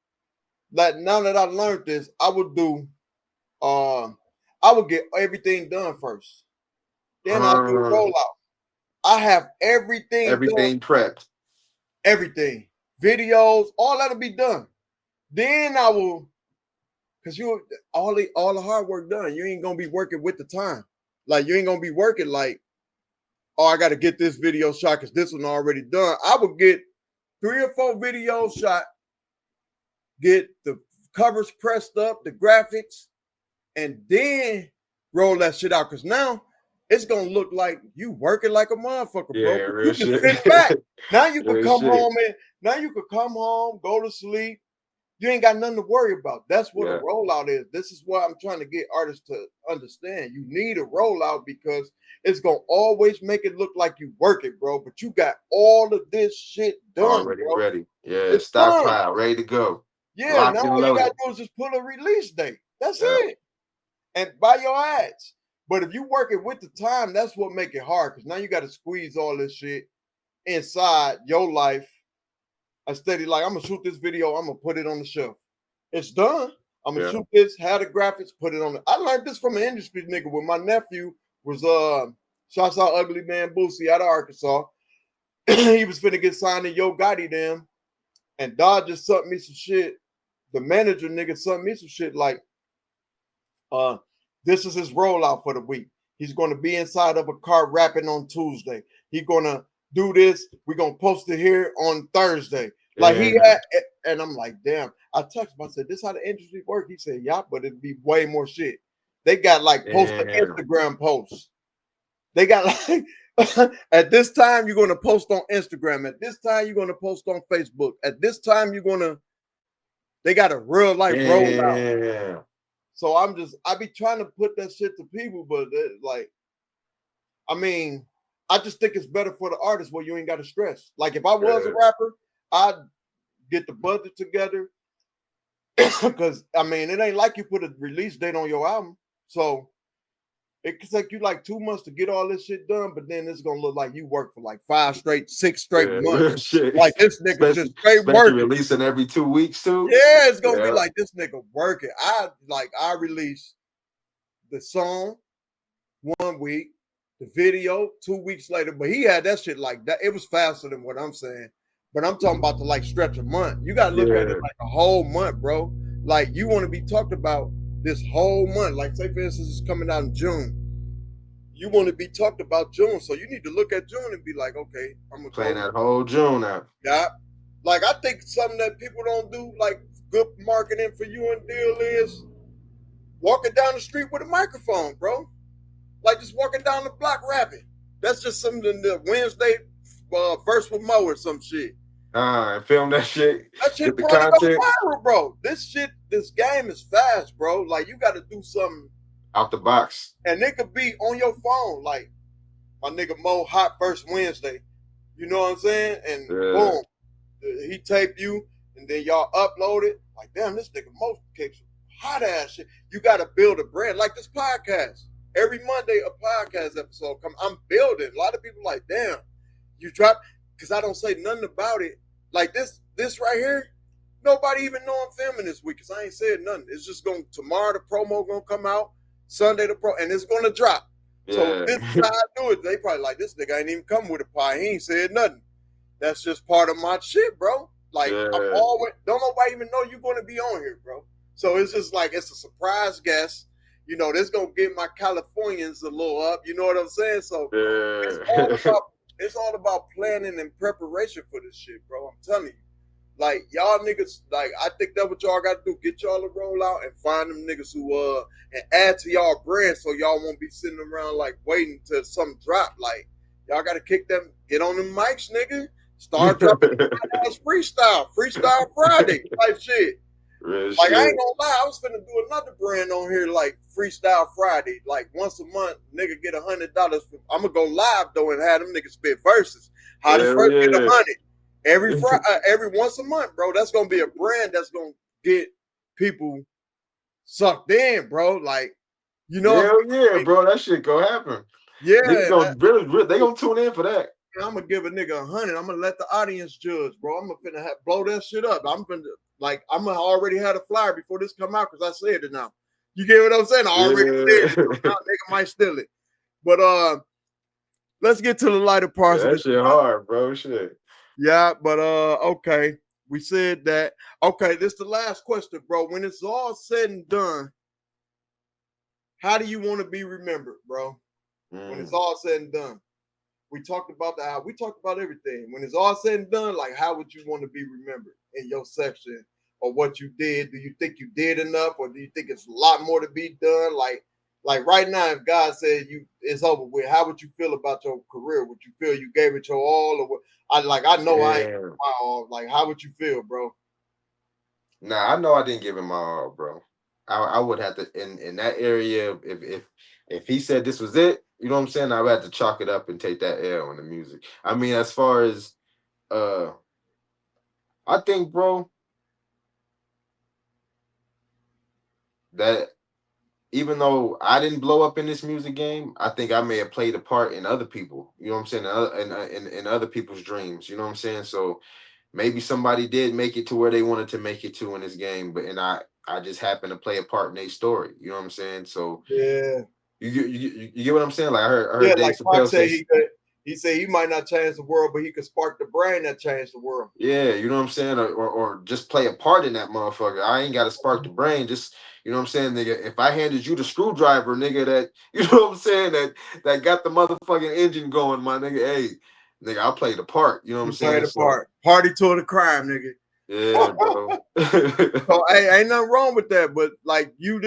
like now that I learned this, I would do I would get everything done first. Then I'll do a Uh, rollout. I have everything done, everything prepped. everything. Videos, all that'll be done. Then I will, because you all the hard work done. You ain't gonna be working with the time. Like you ain't gonna be working like, oh, I gotta get this video shot because this one already done. I would get 3 or 4 videos shot, get the covers pressed up, the graphics, and then roll that shit out. Cause now it's gonna look like you working like a motherfucker, bro. Yeah, real You can shit. sit back. Now you can Real come shit. home and now you can come home, go to sleep, You ain't got nothing to worry about. That's what Yeah. a rollout is. This is what I'm trying to get artists to understand. You need a rollout because it's gonna always make it look like you work it, bro. But you got all of this shit done, Already bro. ready. Yeah, It's done. stockpile, ready to go. Yeah, now Locked and all you gotta loaded. do is just put a release date. That's Yeah. it. And buy your ads. But if you work it with the time, that's what make it hard. Because now you got to squeeze all this shit inside your life. Instead of like, I'm gonna shoot this video, I'm gonna put it on the shelf. It's done. I'm gonna Yeah. shoot this, have the graphics, put it on the. I learned this from an industry nigga when my nephew was shouts out Ugly Man Boosie out of Arkansas. He was finna get signed to Yo Gotti them, and Dod just sent me some shit. The manager nigga sent me some shit like, this is his rollout for the week. He's gonna be inside of a car rapping on Tuesday. He's gonna do this. We're gonna post it here on Thursday. Like he Yeah. had, and I'm like, damn. I texted him. I said, "This how the industry work?" He said, "Yeah, but it'd be way more shit." They got like post an Yeah. Instagram posts. They got like at this time you're gonna post on Instagram. At this time you're gonna post on Facebook. At this time you're gonna. They got a real life rollout. Yeah. So I be trying to put that shit to people, but like, I mean, I just think it's better for the artist where you ain't got to stress. Like if I was a rapper, I'd get the budget together because I mean, it ain't like you put a release date on your album, so it could take you like 2 months to get all this shit done. But then it's gonna look like you work for like 6 straight Yeah, months. real shit. Like this nigga just straight Especially working. releasing every 2 weeks too. Yeah, it's gonna be Yeah. like this nigga working. I release the song 1 week, the video 2 weeks later, but he had that shit like that. It was faster than what I'm saying. But I'm talking about the like stretch a month. You gotta look at it like a whole month, bro. Like you want to be talked about this whole month. Like say for instance, it's coming out in June. You want to be talked about June, so you need to look at June and be like, okay, I'm gonna Playing go. that whole June out. Yeah, like I think something that people don't do, like good marketing for you and deal is walking down the street with a microphone, bro. Like just walking down the block rapping. That's just something the Wednesday verse with Mo or some shit. And film that shit. That shit Get the probably content go viral, bro. This game is fast, bro. Like you got to do something, out the box. and it could be on your phone. Like my nigga Mo hot first Wednesday. You know what I'm saying? And boom, he taped you, and then y'all upload it. Like damn, this nigga Mo kicks hot ass shit. You got to build a brand like this podcast. Every Monday, a podcast episode come. I'm building. A lot of people like, damn, you drop because I don't say nothing about it. Like this right here, nobody even know I'm filming this week because I ain't said nothing. It's just going tomorrow. The promo gonna come out. Sunday and it's gonna drop. Yeah. So this is how I do it. They probably like this nigga ain't even come with a pie. He ain't said nothing. That's just part of my shit, bro. Like I'm always don't nobody even know you're gonna be on here, bro. So it's just like it's a surprise guest. You know, this gonna get my Californians a little up. You know what I'm saying? So it's all about planning and preparation for this shit, bro. I'm telling you. Like y'all niggas, like I think that's what y'all gotta do. Get y'all a rollout and find them niggas who and add to y'all brand so y'all won't be sitting around like waiting till something drop. Like y'all gotta kick them, get on them mics, nigga. Start dropping freestyle Friday type shit. Like I ain't gonna lie, I was finna do another brand on here like Freestyle Friday. Like once a month, nigga get $100. I'm gonna go live though and have them niggas spit verses. How the first get 100 every Friday, every once a month, bro. That's gonna be a brand that's gonna get people sucked in, bro. Like you know, hell yeah, bro, that shit gonna happen. Yeah, they gonna tune in for that. I'm gonna give a nigga 100. I'm gonna let the audience judge, bro. I'm gonna blow that shit up. I'm gonna already had a flyer before this come out because I said it now. You get what I'm saying? I already said it. Now nigga might steal it. But let's get to the lighter parts of that this. Shit hard, bro. Shit. Yeah, but okay. We said that. Okay, this is the last question, bro. When it's all said and done, how do you want to be remembered, bro? When it's all said and done. We talked about we talked about everything. When it's all said and done, like how would you want to be remembered in your section or what you did? Do you think you did enough, or do you think it's a lot more to be done? Like right now, if God said it's over with, how would you feel about your career? Would you feel you gave it your all, or what? I know I ain't my all. Like, how would you feel, bro? Nah, I know I didn't give him my all, bro. I would have to in that area if he said this was it, you know what I'm saying? I would have to chalk it up and take that L on the music. I mean, as far as uh I think, bro, that even though I didn't blow up in this music game, I think I may have played a part in other people. You know what I'm saying? In other people's dreams. You know what I'm saying? So maybe somebody did make it to where they wanted to make it to in this game, but and I just happened to play a part in their story. You know what I'm saying? So Yeah. you get what I'm saying? Like I Yeah, heard Dave like Pac Chappelle said, say, he said he might not change the world, but he could spark the brain that changed the world. yeah, you know what I'm saying, or just play a part in that motherfucker. I ain't got to spark the brain. Just you know what I'm saying, nigga. If I handed you the screwdriver, nigga, that you know what I'm saying, that got the motherfucking engine going, my nigga. Hey, nigga, I'll play the part. You know what I'm You played saying? a So part. Party to the crime, nigga. yeah, bro. So hey, ain't nothing wrong with that, but like you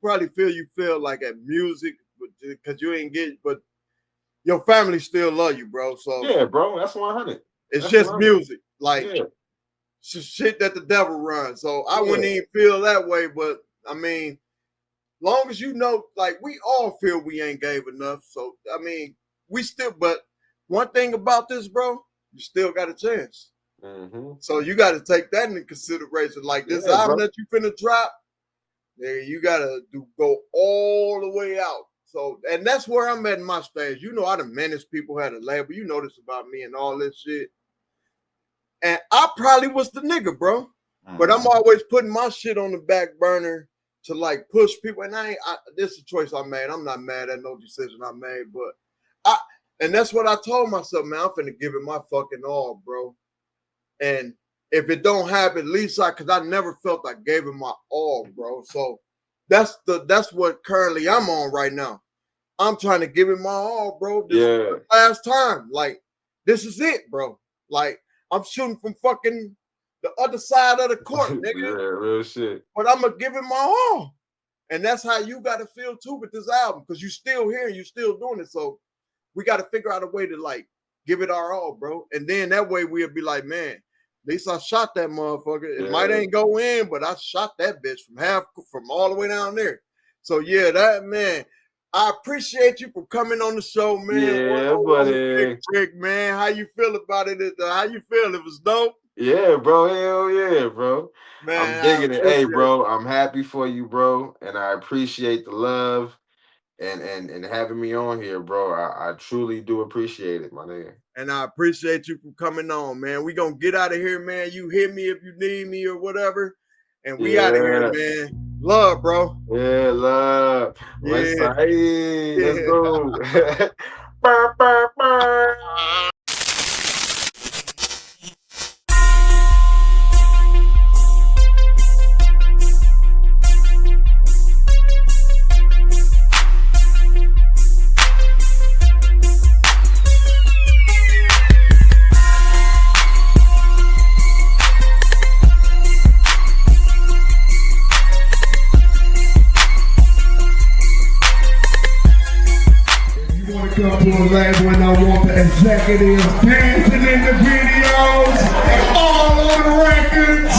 probably feel like at music, because you ain't get, but your family still love you, bro. So Yeah, bro. That's 100. it's That's just 100. music, like Yeah, shit that the devil runs. So I yeah. wouldn't even feel that way, but I mean, long as you know, like we all feel we ain't gave enough. So I mean, we still. But one thing about this, bro, you still got a chance. Mm-hmm. So you got to take that into consideration. Like this Yeah, album bro. that you finna drop, nigga, you gotta go all the way out. So, and that's where I'm at in my stage. You know, I done managed people, had a label. You know this about me and all this shit. And I probably was the nigga, bro. But I'm always putting my shit on the back burner to like push people. And this is a choice I made. I'm not mad at no decision I made, but and that's what I told myself, man. I'm finna give it my fucking all, bro. And if it don't happen, at least cause I never felt I gave it my all, bro. So that's what currently I'm on right now. I'm trying to give it my all, bro. This is the last time. Like, this is it, bro. Like, I'm shooting from fucking the other side of the court, nigga. Yeah, real shit. But I'm gonna give it my all. And that's how you gotta feel too with this album, because you still here and you still doing it. So we gotta figure out a way to like give it our all, bro. And then that way we'll be like, man, at least I shot that motherfucker. It might ain't go in, but I shot that bitch from all the way down there. So yeah, that man. I appreciate you for coming on the show, man. Yeah, buddy. Rick, man. How you feel about it? How you feel? It was dope. Yeah, bro. Hell yeah, bro. Man, I'm digging it. Hey, bro, I'm happy for you, bro. And I appreciate the love and having me on here, bro. I truly do appreciate it, my nigga. And I appreciate you for coming on, man. We gonna get out of here, man. You hit me if you need me or whatever. And we out of here, man. Love, bro. Yeah, love. Let's go. Burr, burr, burr. Come to a label and I want the executives dancing in the videos, all on the records.